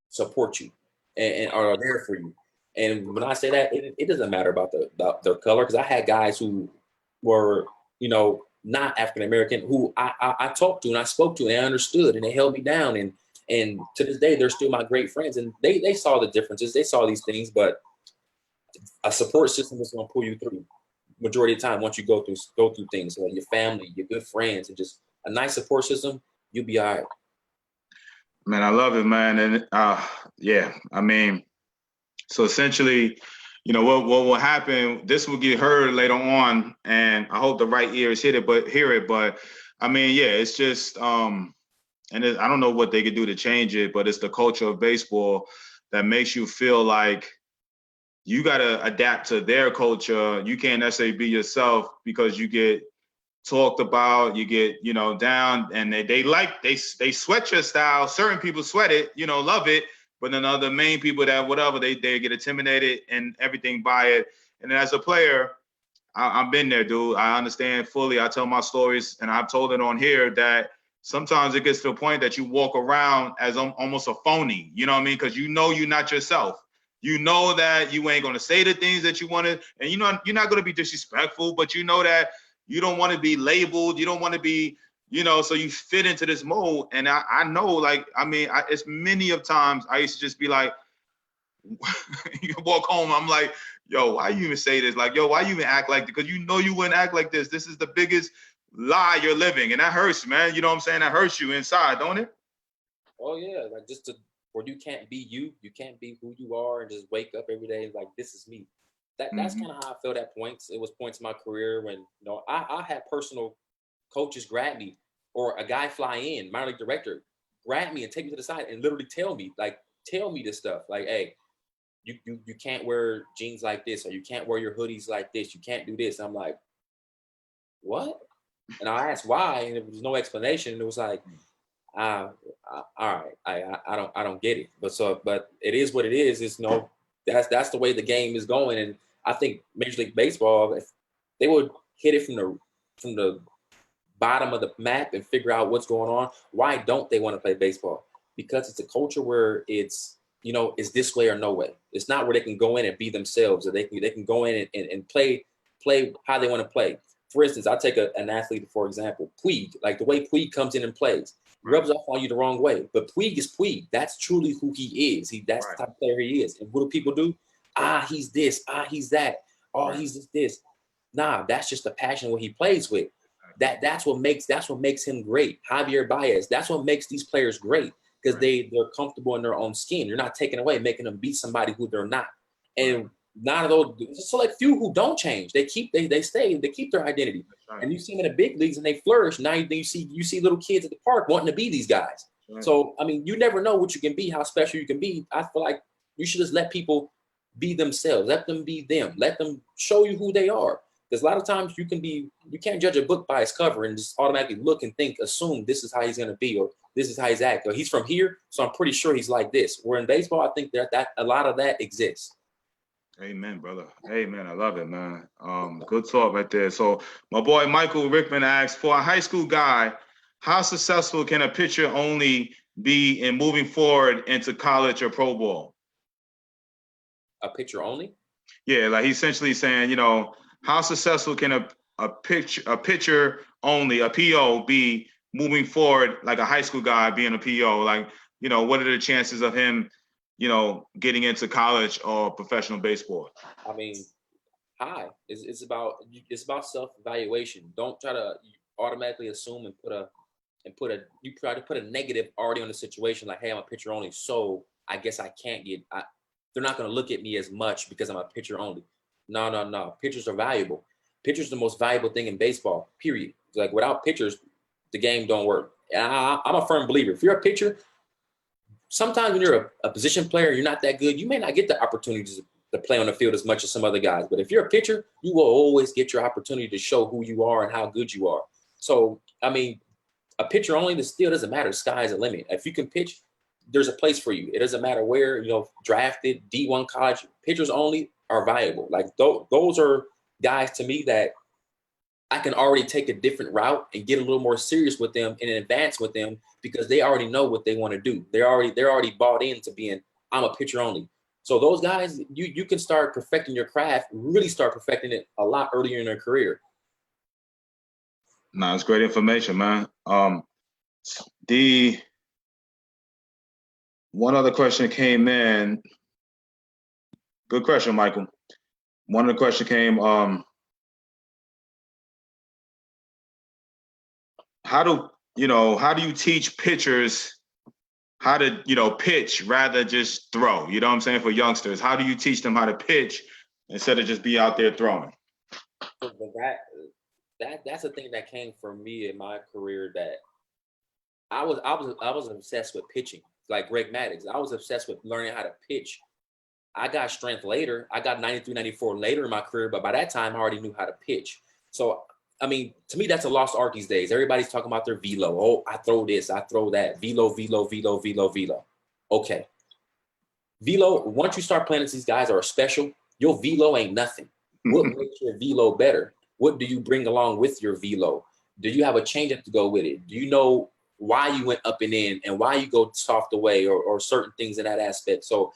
support you and are there for you. And when I say that, it doesn't matter about their color, because I had guys who were, not African American who I talked to and I spoke to and they understood and they held me down. And to this day, they're still my great friends. And they saw the differences. They saw these things, but a support system is going to pull you through majority of the time. Once you go through things, like your family, your good friends, and just a nice support system, you'll be all right. Man, I love it, man. And yeah, I mean, so essentially, what will happen, this will get heard later on, and I hope the right ears hear it. But I mean, yeah, it's just and I don't know what they could do to change it, but it's the culture of baseball that makes you feel like you got to adapt to their culture. You can't necessarily be yourself because you get talked about, you get, down, and they sweat your style. Certain people sweat it, love it. But then other main people that whatever, they get intimidated and everything by it. And then as a player, I've been there, dude. I understand fully. I tell my stories, and I've told it on here, that sometimes it gets to the point that you walk around as almost a phony. You know what I mean? Because you're not yourself. You know that you ain't going to say the things that you want to, and you're not going to be disrespectful, but you know that you don't want to be labeled. You don't want to be, so you fit into this mold. And I know, like, I mean, it's many of times I used to just be like, you walk home, I'm like, yo, why you even say this? Like, yo, why you even act like this? Because you wouldn't act like this. This is the biggest lie you're living. And that hurts, man. You know what I'm saying? That hurts you inside, don't it? Oh, yeah. Like, where you can't be you can't be who you are and just wake up every day and like, this is me. That's kind of how I felt at points. It was points in my career when, I had personal coaches grab me, or a guy fly in, minor league director, grab me and take me to the side and literally tell me this stuff. Like, hey, you can't wear jeans like this, or you can't wear your hoodies like this. You can't do this. And I'm like, what? And I asked why, and there was no explanation. And it was like, all right, I don't get it. But it is what it is. It's that's the way the game is going. And I think Major League Baseball, if they would hit it from the bottom of the map and figure out what's going on, why don't they want to play baseball? Because it's a culture where it's this way or no way. It's not where they can go in and be themselves, or they can go in and play how they want to play. for instance, I take an athlete, for example, Puig, like the way Puig comes in and plays, rubs off on you the wrong way. But Puig is Puig. That's truly who he is. That's the type of player he is. And what do people do? He's this. He's that. He's this. Nah, that's just the passion what he plays with. That's what makes him great. Javier Baez, that's what makes these players great, because they're comfortable in their own skin. You're not taking away, making them beat somebody who they're not. And not of those, just like few who don't change. They keep their identity. And you see them in the big leagues and they flourish. Now you see little kids at the park wanting to be these guys. So I mean, you never know what you can be, how special you can be. I feel like you should just let people be themselves. Let them be them. Let them show you who they are. Because a lot of times you can't judge a book by its cover and just automatically look and assume this is how he's going to be, or this is how he's acting, or he's from here, so I'm pretty sure he's like this. Where in baseball, I think that a lot of that exists. Amen, brother. Amen. I love it, man. Good talk right there. So my boy Michael Rickman asks, for a high school guy, how successful can a pitcher only be in moving forward into college or pro ball? A pitcher only? Yeah, like he's essentially saying, how successful can a pitcher only, a PO, be moving forward, like a high school guy being a PO? Like, what are the chances of him, getting into college or professional baseball? I mean, it's about self-evaluation. Don't try to automatically assume and you try to put a negative already on the situation, like, hey, I'm a pitcher only, so I guess I can't they're not going to look at me as much because I'm a pitcher only. No. Pitchers are valuable. Pitchers are the most valuable thing in baseball, period. Like, without pitchers, the game don't work. And I'm a firm believer. If you're a pitcher, sometimes when you're a position player, you're not that good, you may not get the opportunity to play on the field as much as some other guys. But if you're a pitcher, you will always get your opportunity to show who you are and how good you are. So, I mean, a pitcher only, this still doesn't matter. Sky is the limit. If you can pitch, there's a place for you. It doesn't matter where, drafted, D1 college, pitchers only are valuable. Like, those are guys to me that I can already take a different route and get a little more serious with them and advance with them, because they already know what they want to do. They're already bought into being, I'm a pitcher only. So those guys, you can start perfecting your craft, really start perfecting it a lot earlier in their career. No, it's great information, man. The one other question came in. Good question, Michael. One of the question came, how do you teach pitchers how to, pitch rather just throw? You know what I'm saying? For youngsters, how do you teach them how to pitch instead of just be out there throwing? That's the thing that came from me in my career, that I was obsessed with pitching. Like Greg Maddux, I was obsessed with learning how to pitch. I got strength later. I got 93, 94 later in my career, but by that time I already knew how to pitch. So, I mean, to me, that's a lost art these days. Everybody's talking about their velo. Oh, I throw this, I throw that. Velo. Okay. Velo, once you start playing, these guys are special. Your velo ain't nothing. What makes your velo better? What do you bring along with your velo? Do you have a changeup to go with it? Do you know why you went up and in and why you go soft away or certain things in that aspect? So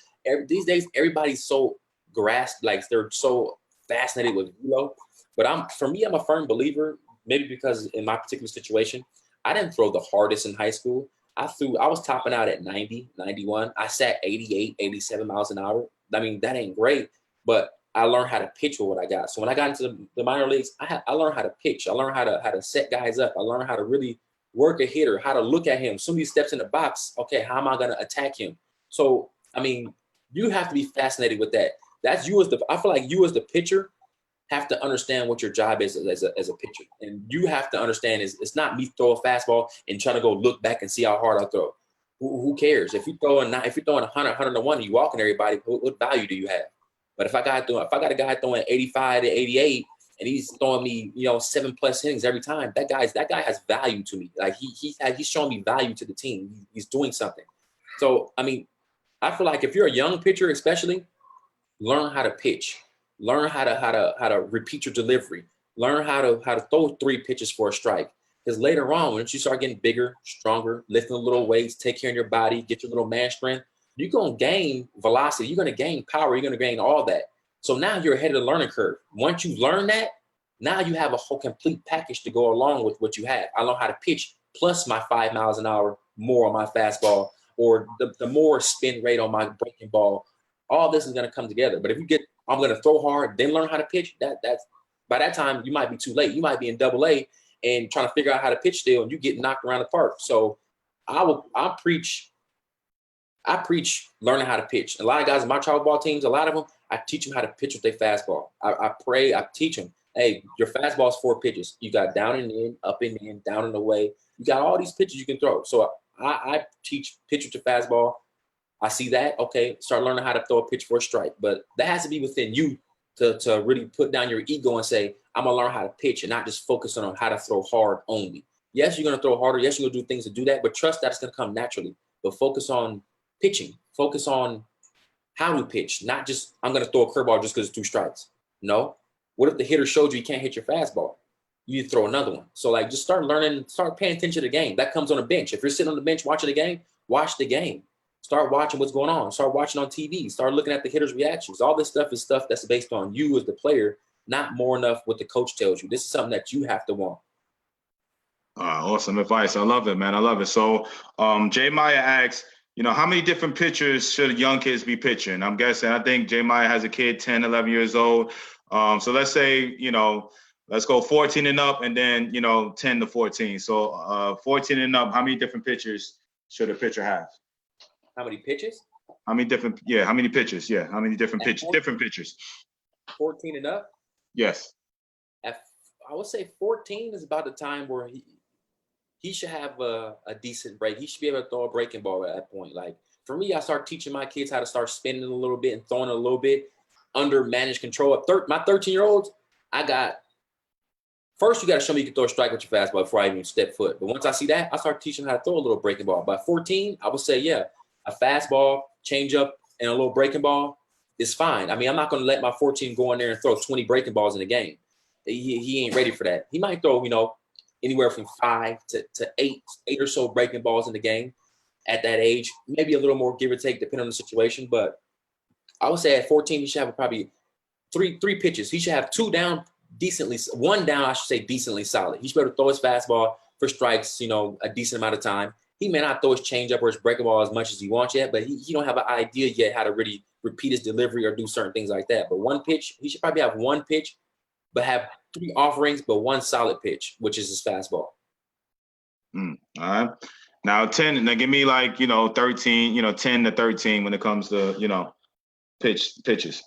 these days, everybody's so grasped, like they're so fascinated with velo. But I'm a firm believer, maybe because in my particular situation, I didn't throw the hardest in high school. I was topping out at 90, 91. I sat 88, 87 miles an hour. I mean, that ain't great, but I learned how to pitch with what I got. So when I got into the minor leagues, I learned how to pitch. I learned how to set guys up. I learned how to really work a hitter, how to look at him. As soon as he steps in the box, okay, how am I going to attack him? So, I mean, you have to be fascinated with that. I feel like you as the pitcher have to understand what your job is as a pitcher. And you have to understand it's not me throw a fastball and trying to go look back and see how hard I throw. Who cares? If you're throwing 100, 101, and you walking everybody, what value do you have? But if I got a guy throwing 85 to 88 and he's throwing me, 7+ innings every time, that guy has value to me. Like he's showing me value to the team. He's doing something. So, I mean, I feel like if you're a young pitcher, especially, learn how to pitch, learn how to repeat your delivery, learn how to throw 3 pitches for a strike. Because later on, once you start getting bigger, stronger, lifting a little weights, take care of your body, get your little man strength, you're going to gain velocity. You're going to gain power. You're going to gain all that. So now you're ahead of the learning curve. Once you learn that, Now you have a whole complete package to go along with what you have. I know how to pitch plus my 5 miles an hour more on my fastball, or the more spin rate on my breaking ball. All this is going to come together. But if you get, I'm going to throw hard, then learn how to pitch, that's by that time you might be too late. You might be in AA and trying to figure out how to pitch still, and you get knocked around the park. So I preach learning how to pitch. A lot of guys in my travel ball teams, a lot of them, I teach them how to pitch with their fastball. I teach them, hey, your fastball is 4 pitches. You got down and in, up and in, down and away. You got all these pitches you can throw. So I teach pitch with your fastball. I see that, okay, start learning how to throw a pitch for a strike. But that has to be within you to really put down your ego and say, I'm going to learn how to pitch and not just focus on how to throw hard only. Yes, you're going to throw harder. Yes, you're going to do things to do that, but trust that it's going to come naturally. But focus on pitching. Focus on how to pitch, not just I'm going to throw a curveball just because it's 2 strikes. No. What if the hitter showed you can't hit your fastball? You throw another one. So, like, just start learning, start paying attention to the game. That comes on the bench. If you're sitting on the bench watching the game, watch the game. Start watching what's going on. Start watching on TV. Start looking at the hitter's reactions. All this stuff is stuff that's based on you as the player, not more enough what the coach tells you. This is something that you have to want. Awesome advice. I love it, man. I love it. So Jay Maya asks, how many different pitchers should young kids be pitching? I'm guessing, I think Jay Maya has a kid, 10, 11 years old. So let's say, let's go 14 and up and then, 10 to 14. So 14 and up, how many different pitchers should a pitcher have? How many pitches? How many pitches? Yeah. How many different pitches? Different pitches. 14 and up? Yes. I would say 14 is about the time where he should have a decent break. He should be able to throw a breaking ball at that point. Like, for me, I start teaching my kids how to start spinning a little bit and throwing a little bit under managed control. My 13-year-olds, first you got to show me you can throw a strike with your fastball before I even step foot. But once I see that, I start teaching them how to throw a little breaking ball. By 14, I would say, yeah, a fastball, changeup, and a little breaking ball is fine. I mean, I'm not going to let my 14 go in there and throw 20 breaking balls in a game. He ain't ready for that. He might throw, anywhere from 5 to 8 or so breaking balls in the game at that age. Maybe a little more give or take depending on the situation. But I would say at 14, he should have probably three pitches. He should have 2 down decently, 1 down, I should say decently solid. He should be able to throw his fastball for strikes, a decent amount of time. He may not throw his changeup or his breaking ball as much as he wants yet, but he don't have an idea yet how to really repeat his delivery or do certain things like that. But 1 pitch, he should probably have 1 pitch, but have 3 offerings, but 1 solid pitch, which is his fastball. All right. Now 10, now give me 13, 10 to 13 when it comes to, pitches.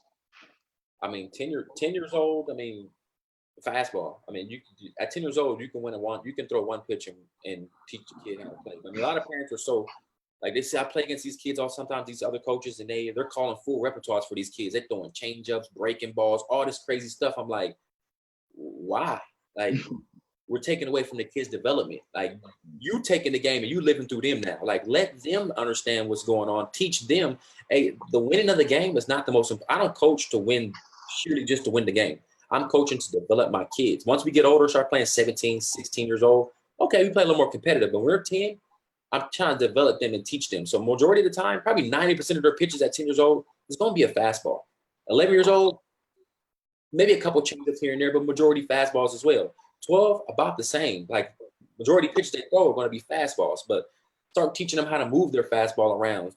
I mean, 10 years old, fastball. At 10 years old, you can you can throw 1 pitch and teach the kid how to play. A lot of parents are so, like, they say, I play against these kids sometimes these other coaches, and they're calling full repertoires for these kids. They're throwing changeups, breaking balls, all this crazy stuff. I'm like, why? Like, we're taking away from the kids' development. Like, you taking the game and you living through them now. Like, let them understand what's going on. Teach them. Hey, the winning of the game is not the most important. I don't coach to win, surely just to win the game. I'm coaching to develop my kids. Once we get older, start playing 17, 16 years old, okay, we play a little more competitive. But when we're 10, I'm trying to develop them and teach them. So majority of the time, probably 90% of their pitches at 10 years old is going to be a fastball. 11 years old, maybe a couple changeups here and there, but majority fastballs as well. 12, about the same. Like, majority pitches they throw are going to be fastballs, but start teaching them how to move their fastball around.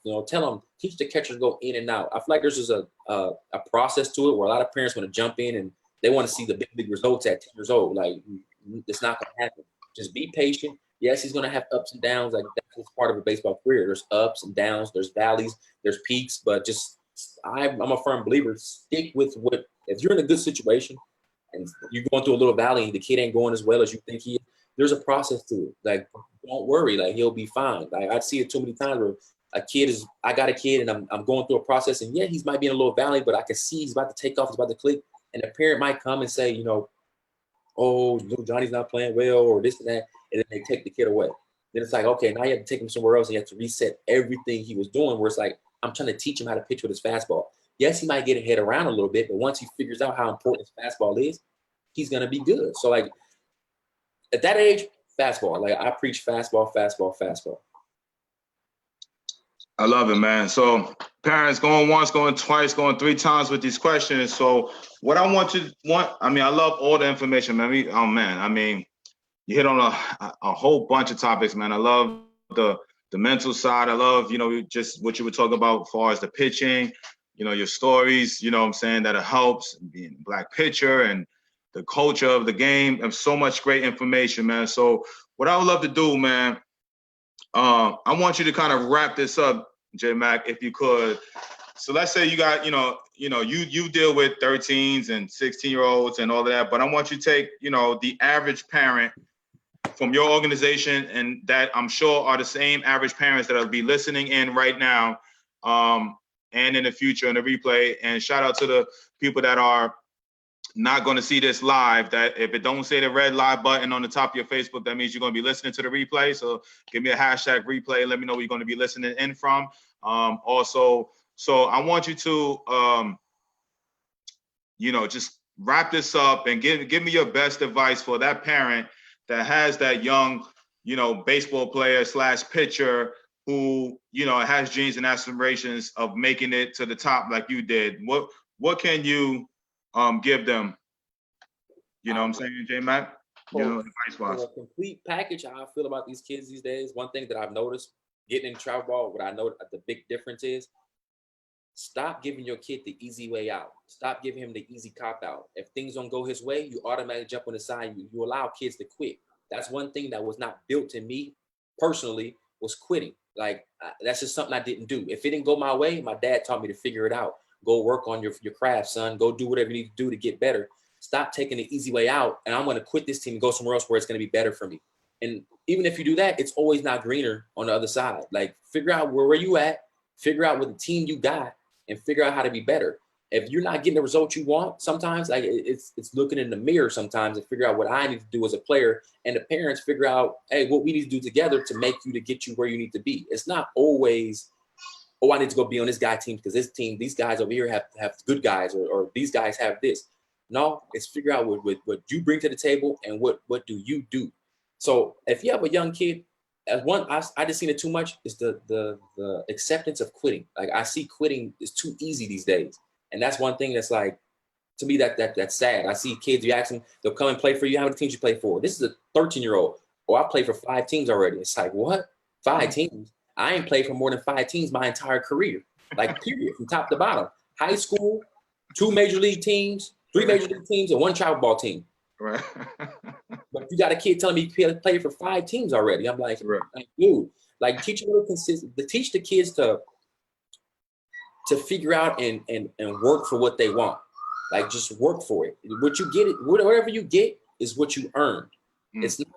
Teach the catchers to go in and out. I feel like there's just a process to it where a lot of parents want to jump in and they want to see the big results at 10 years old. Like, it's not going to happen. Just be patient. Yes, he's going to have ups and downs. Like, that's part of a baseball career. There's ups and downs. There's valleys. There's peaks. But I'm a firm believer. Stick with what. If you're in a good situation and you're going through a little valley and the kid ain't going as well as you think he is, there's a process to it. Like, don't worry. Like, he'll be fine. Like, I see it too many times where I got a kid and I'm going through a process, and yeah, he's might be in a little valley, but I can see he's about to take off. He's about to click. And the parent might come and say, oh, little Johnny's not playing well, or this and that, and then they take the kid away. Then it's like, okay, now you have to take him somewhere else, and you have to reset everything he was doing, where it's like, I'm trying to teach him how to pitch with his fastball. Yes, he might get his head around a little bit, but once he figures out how important his fastball is, he's going to be good. So, like, at that age, fastball. Like, I preach fastball, fastball, fastball. I love it, man. So parents going once, going twice, going three times with these questions. So what I I mean, I love all the information, man. Oh man, I mean, you hit on a whole bunch of topics, man. I love the mental side. I love, just what you were talking about as far as the pitching, your stories, what I'm saying, that it helps being a black pitcher and the culture of the game. There's so much great information, man. So what I would love to do, man, I want you to kind of wrap this up, J Mac, if you could. So let's say you got, you deal with 13s and 16-year-olds and all of that, but I want you to take, the average parent from your organization, and that I'm sure are the same average parents that'll be listening in right now, and in the future in the replay. And shout out to the people that are not going to see this live, that if it don't say the red live button on the top of your Facebook, that means you're going to be listening to the replay. So give me a hashtag replay. Let me know where you're going to be listening in from. Also, so I want you to, just wrap this up and give me your best advice for that parent that has that young, baseball player / pitcher who, has dreams and aspirations of making it to the top like you did. What can you give them? You know what I'm saying, J Mac? A complete package, how I feel about these kids these days. One thing that I've noticed getting in travel ball, what I know the big difference is, stop giving your kid the easy way out. Stop giving him the easy cop out. If things don't go his way, you automatically jump on the side. You allow kids to quit. That's one thing that was not built in me personally, was quitting. Like, that's just something I didn't do. If it didn't go my way, my dad taught me to figure it out. Go work on your craft, son. Go do whatever you need to do to get better. Stop taking the easy way out, and I'm going to quit this team and go somewhere else where it's going to be better for me. And even if you do that, it's always not greener on the other side. Like, figure out where you at, figure out what the team you got, and figure out how to be better. If you're not getting the results you want, sometimes like it's looking in the mirror sometimes and figure out what I need to do as a player, and the parents figure out, hey, what we need to do together to make you, to get you where you need to be. It's not always, oh, I need to go be on this guy team because this team, these guys over here have good guys, or these guys have this. No, it's figure out what you bring to the table and what do you do. So if you have a young kid, as one, I just seen it too much, is the acceptance of quitting. Like, I see quitting is too easy these days. And that's one thing that's like, to me, that's sad. I see kids, you ask them, they'll come and play for you. How many teams you play for? This is a 13-year-old. Oh, I played for 5 teams already. It's like, what? 5 teams? I ain't played for more than 5 teams my entire career. Like, period, from top to bottom. High school, 2 major league teams, 3 major league teams, and 1 travel ball team. Right. But you got a kid telling me he played for 5 teams already. I'm like, right. Dude, like, teach a little consistent. Teach the kids to figure out and work for what they want. Like, just work for it. What you get, whatever you get is what you earned. It's not,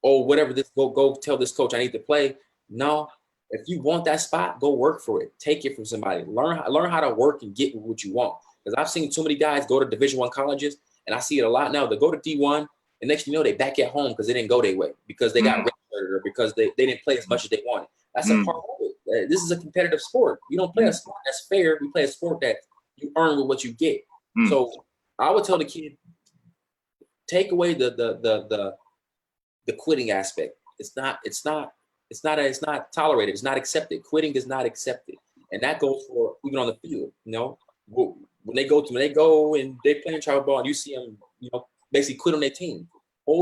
oh, whatever this, go tell this coach I need to play. No, if you want that spot, go work for it. Take it from somebody. Learn how to work and get what you want. Because I've seen too many guys go to Division I colleges, and I see it a lot now. They go to D1, and next thing you know, they back at home because they didn't go their way, because they got redshirted, or because they didn't play as much as they wanted. That's a part of it. This is a competitive sport. You don't play a sport that's fair. You play a sport that you earn with what you get. So I would tell the kid, take away the quitting aspect. It's not tolerated. It's not accepted. Quitting is not accepted, and that goes for even on the field. When they go and they play in travel ball, and you see them, basically quit on their team.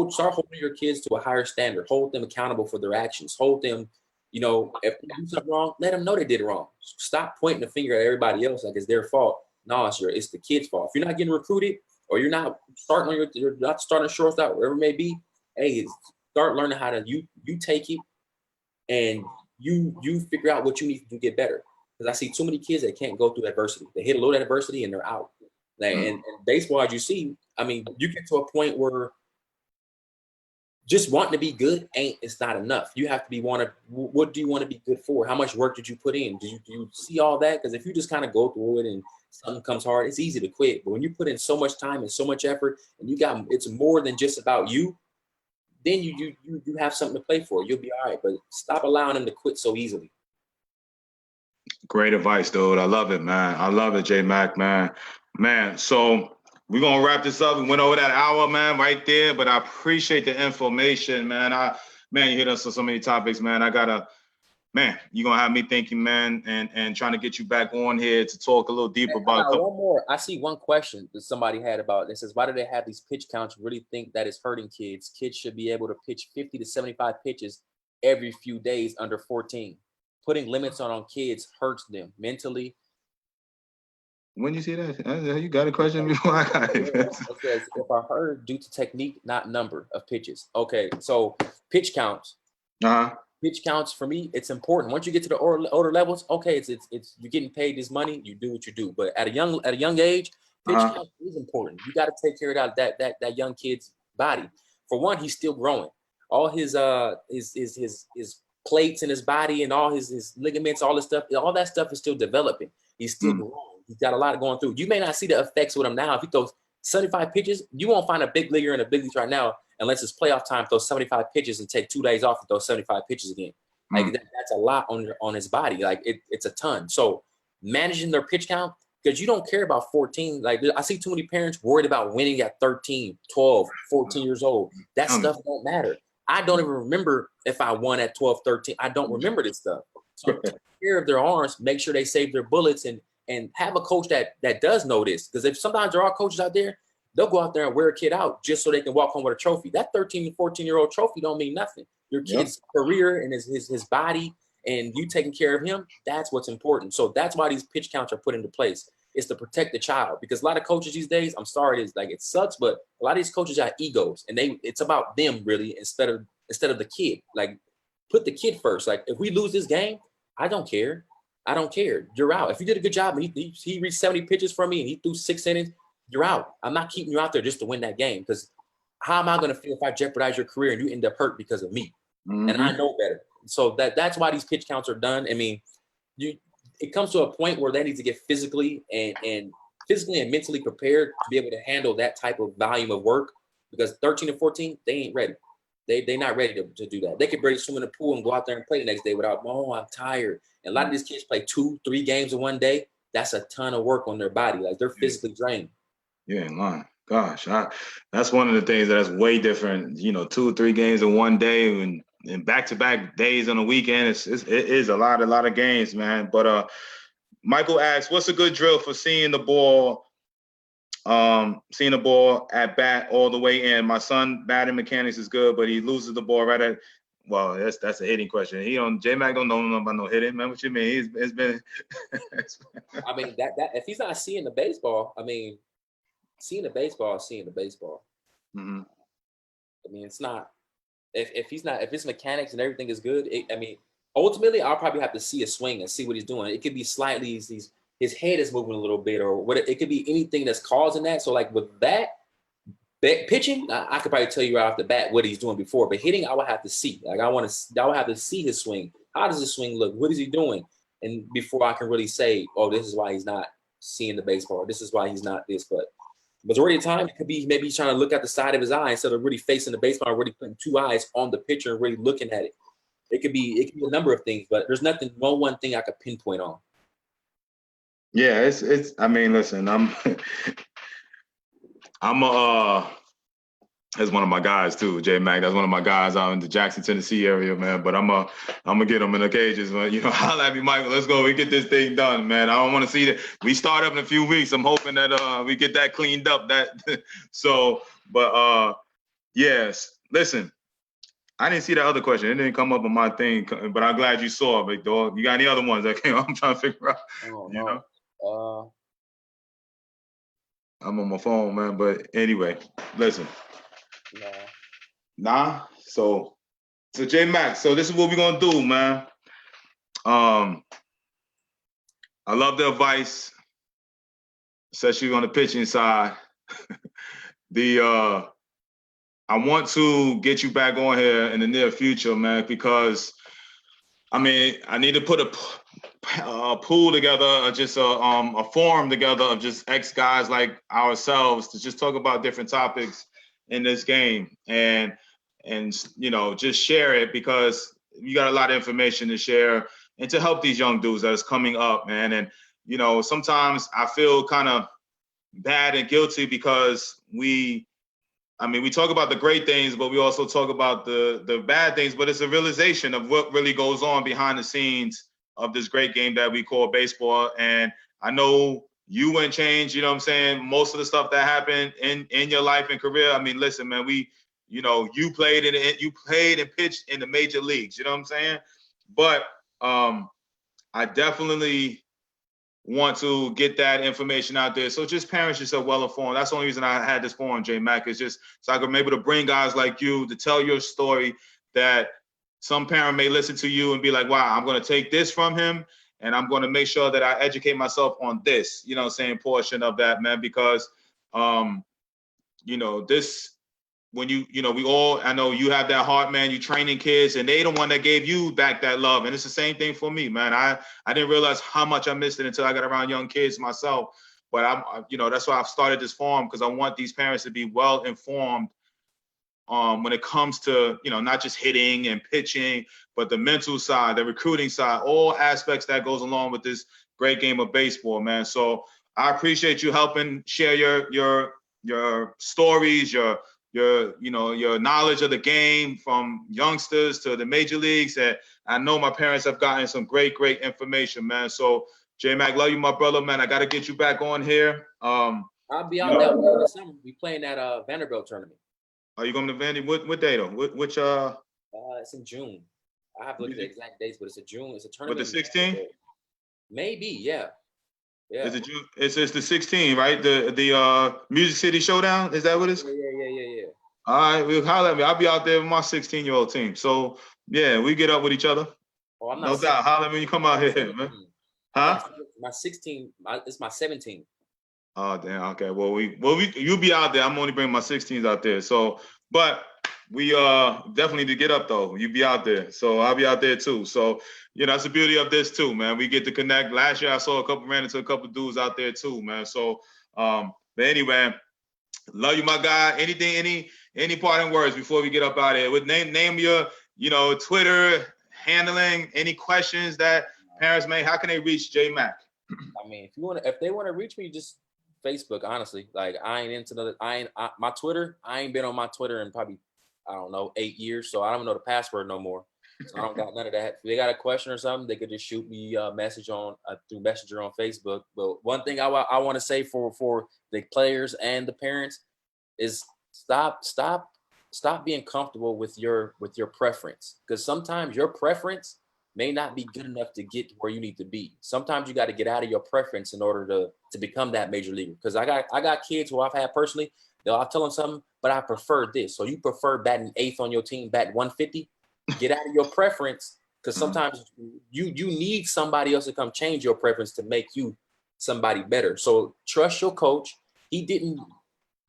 Start holding your kids to a higher standard. Hold them accountable for their actions. Hold them, if they do something wrong, let them know they did wrong. Stop pointing the finger at everybody else like it's their fault. No, it's the kid's fault. If you're not getting recruited, or you're not starting on you're not starting shortstop, wherever it may be, hey, start learning how to you take it and you figure out what you need to do to get better. Because I see too many kids that can't go through adversity. They hit a little adversity and they're out. And baseball, as you see, I mean, you get to a point where just wanting to be good it's not enough. You have to be what do you want to be good for? How much work did you put in? Do you see all that? Because if you just kind of go through it and something comes hard, it's easy to quit. But when you put in so much time and so much effort, and it's more than just about you, then you have something to play for. You'll be all right. But stop allowing them to quit so easily. Great advice, dude. I love it, man. I love it, J Mac, man. Man, so we're gonna wrap this up. We went over that hour, man, right there. But I appreciate the information, man. You hit us on so many topics, man. man, you're gonna have me thinking, man, and trying to get you back on here to talk a little deeper about one more. I see one question that somebody had about it. Says, why do they have these pitch counts? Really think that it's hurting kids? Kids should be able to pitch 50 to 75 pitches every few days under 14. Putting limits on kids hurts them mentally. When you see that, you got a question before I got it. It says, if I heard due to technique, not number of pitches. Okay, so pitch counts. Pitch counts for me, it's important. Once you get to the older levels, okay, it's you're getting paid this money, you do what you do. But at a young age, pitch count is important. You got to take care of that young kid's body. For one, he's still growing. All his plates in his body and all his ligaments, all that stuff is still developing. He's still growing. He's got a lot going through. You may not see the effects with him now. If he throws 75 pitches, you won't find a big leaguer in the big leagues right now unless it's playoff time, throw 75 pitches and take 2 days off and throw 75 pitches again. Like that's a lot on his body. Like it's a ton. So managing their pitch count, because you don't care about 14. Like I see too many parents worried about winning at 13, 12, 14 years old. That stuff don't matter. I don't even remember if I won at 12, 13. I don't remember this stuff. So take care of their arms, make sure they save their bullets and have a coach that does know this. Because if sometimes there are coaches out there, they'll go out there and wear a kid out just so they can walk home with a trophy. That 13, 14-year-old trophy don't mean nothing. Your kid's career and his body and you taking care of him, that's what's important. So that's why these pitch counts are put into place. It's to protect the child. Because a lot of coaches these days, I'm sorry, it sucks, but a lot of these coaches have egos and it's about them really instead of the kid. Like put the kid first. Like if we lose this game, I don't care. You're out. If you did a good job and he reached 70 pitches for me and he threw 6 innings, you're out. I'm not keeping you out there just to win that game, because how am I going to feel if I jeopardize your career and you end up hurt because of me? And I know better. So that's why these pitch counts are done. I mean, it comes to a point where they need to get physically and mentally prepared to be able to handle that type of volume of work, because 13 and 14, they ain't ready. They're not ready to do that. They could barely swim in the pool and go out there and play the next day without, I'm tired. And a lot of these kids play 2-3 games in one day. That's a ton of work on their body. Like they're physically drained. Yeah, in line. Gosh, that's one of the things that's way different. 2 or 3 games in one day and back-to-back days on a weekend. It is a lot of games, man. But Michael asks, what's a good drill for seeing the ball at bat all the way in? My son batting mechanics is good, but he loses the ball right at. Well, that's a hitting question. J-Mac don't know nothing about no hitting, man. What you mean? It's been. I mean that if he's not seeing the baseball, seeing the baseball is seeing the baseball. Mm-hmm. I mean, it's not if it's mechanics and everything is good. Ultimately, I'll probably have to see a swing and see what he's doing. It could be slightly his head is moving a little bit, or what. It could be anything that's causing that. So, like with that pitching, I could probably tell you right off the bat what he's doing before. But hitting, I would have to see. Like I would have to see his swing. How does his swing look? What is he doing? And before I can really say, oh, this is why he's not seeing the baseball. This is why he's not this. But majority of the time, it could be maybe he's trying to look at the side of his eye instead of really facing the baseball, really putting 2 eyes on the pitcher and really looking at it. It could be a number of things, but there's no one thing I could pinpoint on. Yeah, it's. I mean, listen, that's one of my guys too, J Mac. That's one of my guys out in the Jackson, Tennessee area, man. But I'm gonna get him in the cages, man. Holla at me, Michael. Let's go. We get this thing done, man. I don't want to see that. We start up in a few weeks. I'm hoping that we get that cleaned up. Yes. Listen, I didn't see that other question. It didn't come up on my thing, but I'm glad you saw it, big dog. You got any other ones that came? I'm trying to figure out. Oh, no. I'm on my phone, man. But anyway, listen. Nah. So J Max. So this is what we're gonna do, man. I love the advice, especially on the pitching side. I want to get you back on here in the near future, man, because I need to put a pool together, just a forum together of just ex guys like ourselves to just talk about different topics in this game and just share it, because you got a lot of information to share and to help these young dudes that is coming up, man. And sometimes I feel kind of bad and guilty because we I mean, we talk about the great things, but we also talk about the bad things. But it's a realization of what really goes on behind the scenes of this great game that we call baseball. And I know you wouldn't change, you know what I'm saying, most of the stuff that happened in your life and career. I mean, listen, man, you played and pitched in the major leagues, you know what I'm saying? But I definitely want to get that information out there. So just parents yourself well informed. That's the only reason I had this forum, J Mac, is just so I could be able to bring guys like you to tell your story, that some parent may listen to you and be like, wow, I'm going to take this from him and I'm going to make sure that I educate myself on this, you know what I'm saying, portion of that, man, because, this, when we all, I know you have that heart, man, you training kids and they the one that gave you back that love. And it's the same thing for me, man. I didn't realize how much I missed it until I got around young kids myself. But that's why I've started this forum, because I want these parents to be well informed when it comes to, not just hitting and pitching, but the mental side, the recruiting side, all aspects that goes along with this great game of baseball, man. So I appreciate you helping share your stories, your knowledge of the game from youngsters to the major leagues. And I know my parents have gotten some great information, man. So J Mac, love you, my brother, man. I got to get you back on here. I'll be out that way this summer. We playing that Vanderbilt tournament. Are you going to Vandy? What day though? Which It's in June. I have to look at the exact dates, but it's a June. It's a tournament. With the 16? Maybe, yeah. Yeah. Is it June? It's the 16, right? The Music City Showdown. Is that what it is? Yeah. All right, we'll holler at me. I'll be out there with my 16-year-old team. So yeah, we get up with each other. Oh, I'm not. No doubt. Holler at me when you come out here, man. Huh? My 16. It's my 17. Oh damn. Okay. Well, you'll be out there. I'm only bringing my 16s out there. So, but we definitely need to get up though. You be out there, so I'll be out there too. So that's the beauty of this too, man. We get to connect. Last year I ran into a couple dudes out there too, man. So but anyway, love you, my guy. Any parting words before we get up out of here? With name your Twitter handling, any questions that parents may, how can they reach J Mac? I mean, if they want to reach me, just Facebook, honestly. Like, I ain't into my Twitter. I ain't been on my Twitter in probably, I don't know, 8 years. So I don't know the password no more. So I don't got none of that. If they got a question or something, they could just shoot me a message through Messenger on Facebook. But one thing I want to say for the players and the parents is stop being comfortable with your preference, because sometimes your preference may not be good enough to get where you need to be. Sometimes you got to get out of your preference in order to become that major leaguer. Because I got kids who I've had personally, I'll tell them something, but I prefer this. So you prefer batting 8th on your team, batting 150? Get out of your preference, because sometimes you need somebody else to come change your preference to make you somebody better. So trust your coach. He didn't,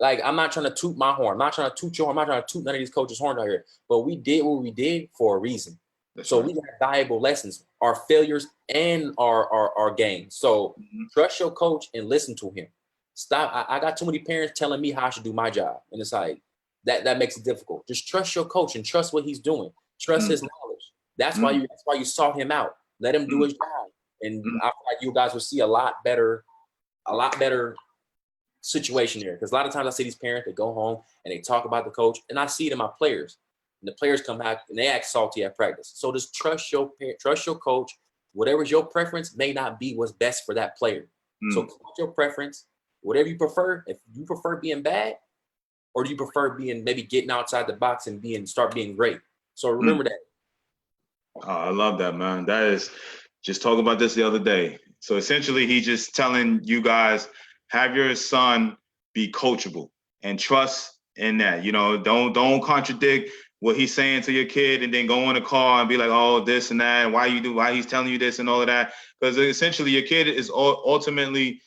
like, I'm not trying to toot my horn. I'm not trying to toot your horn. I'm not trying to toot none of these coaches' horns out here. But we did what we did for a reason. That's so right. We got valuable lessons, our failures and our gains. So trust your coach and listen to him. Stop. I got too many parents telling me how I should do my job. And it's like, that makes it difficult. Just trust your coach and trust what he's doing. Trust his knowledge. That's why you sought him out. Let him do his job. And I feel like you guys will see a lot better situation there. Because a lot of times I see these parents that go home and they talk about the coach, and I see it in my players. And the players come back and they act salty at practice. So just trust your coach. Whatever's your preference may not be what's best for that player. So trust your preference. Whatever you prefer. If you prefer being bad, or do you prefer being maybe getting outside the box and start being great? So remember that. Oh, I love that, man. That is, just talking about this the other day. So essentially, he's just telling you guys, have your son be coachable and trust in that. Don't contradict what he's saying to your kid and then go in the car and be like, oh, this and that, and why he's telling you this and all of that. Because essentially your kid is ultimately,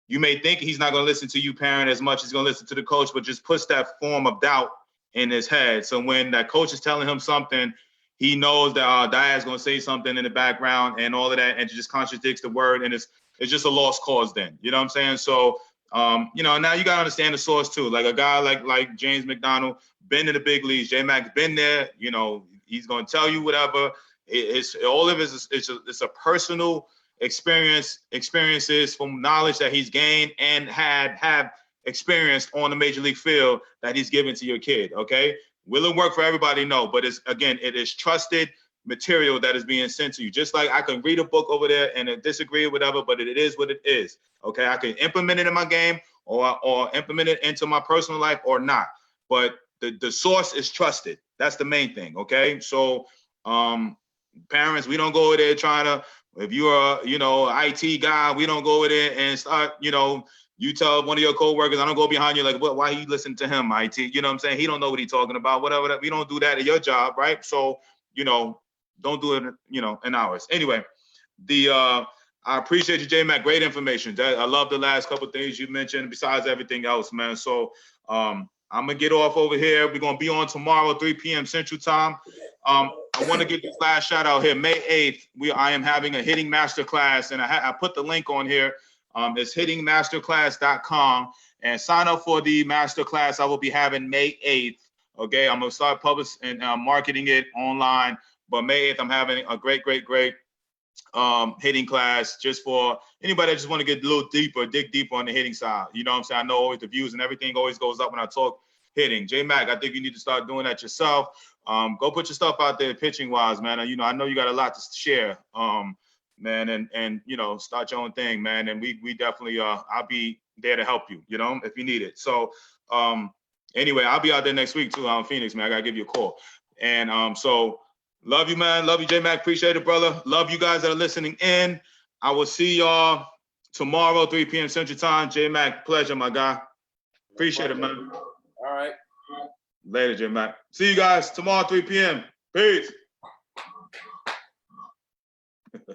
you may think he's not going to listen to you, parent, as much as he's going to listen to the coach, but just puts that form of doubt in his head. So when that coach is telling him something, he knows that dad's going to say something in the background and all of that, and it just contradicts the word, and it's just a lost cause then. You know what I'm saying? So, now you got to understand the source too. Like a guy like James McDonald, been in the big leagues. J-Mac's been there. He's going to tell you whatever. It's all of it is. It's a personal experiences from knowledge that he's gained and have experienced on the major league field that he's giving to your kid. Okay, will it work for everybody? No, but it is trusted material that is being sent to you. Just like I can read a book over there and disagree or whatever, but it is what it is. Okay, I can implement it in my game or implement it into my personal life or not. But the source is trusted. That's the main thing. Okay, so parents, we don't go over there trying to. If you're a IT guy, we don't go over there and start you tell one of your coworkers, I don't go behind you like, what? Why you listen to him, IT? You know what I'm saying? He don't know what he's talking about. Whatever. We don't do that at your job, right? So don't do it, in ours. Anyway, I appreciate you, J-Mac. Great information. I love the last couple of things you mentioned besides everything else, man. So I'm going to get off over here. We're going to be on tomorrow, 3 p.m. Central Time. I want to give this last shout out here. May 8th, I am having a hitting masterclass, and I put the link on here. It's hittingmasterclass.com, and sign up for the masterclass I will be having May 8th. Okay, I'm going to start publishing and marketing it online. But May 8th, I'm having a great hitting class just for anybody that just want to get a little deeper, dig deeper on the hitting side. You know what I'm saying? I know always the views and everything always goes up when I talk hitting. J-Mac, I think you need to start doing that yourself. Go put your stuff out there pitching wise, man. I know you got a lot to share, man, and start your own thing, man. And we definitely I'll be there to help you, if you need it. So anyway, I'll be out there next week too. I'm Phoenix, man. I gotta give you a call. And so love you, man. Love you, J-Mac. Appreciate it, brother. Love you guys that are listening in. I will see y'all tomorrow, 3 p.m. Central Time. J-Mac, pleasure, my guy. Appreciate it, man. All right. Later, J-Mac. See you guys tomorrow, 3 p.m. Peace.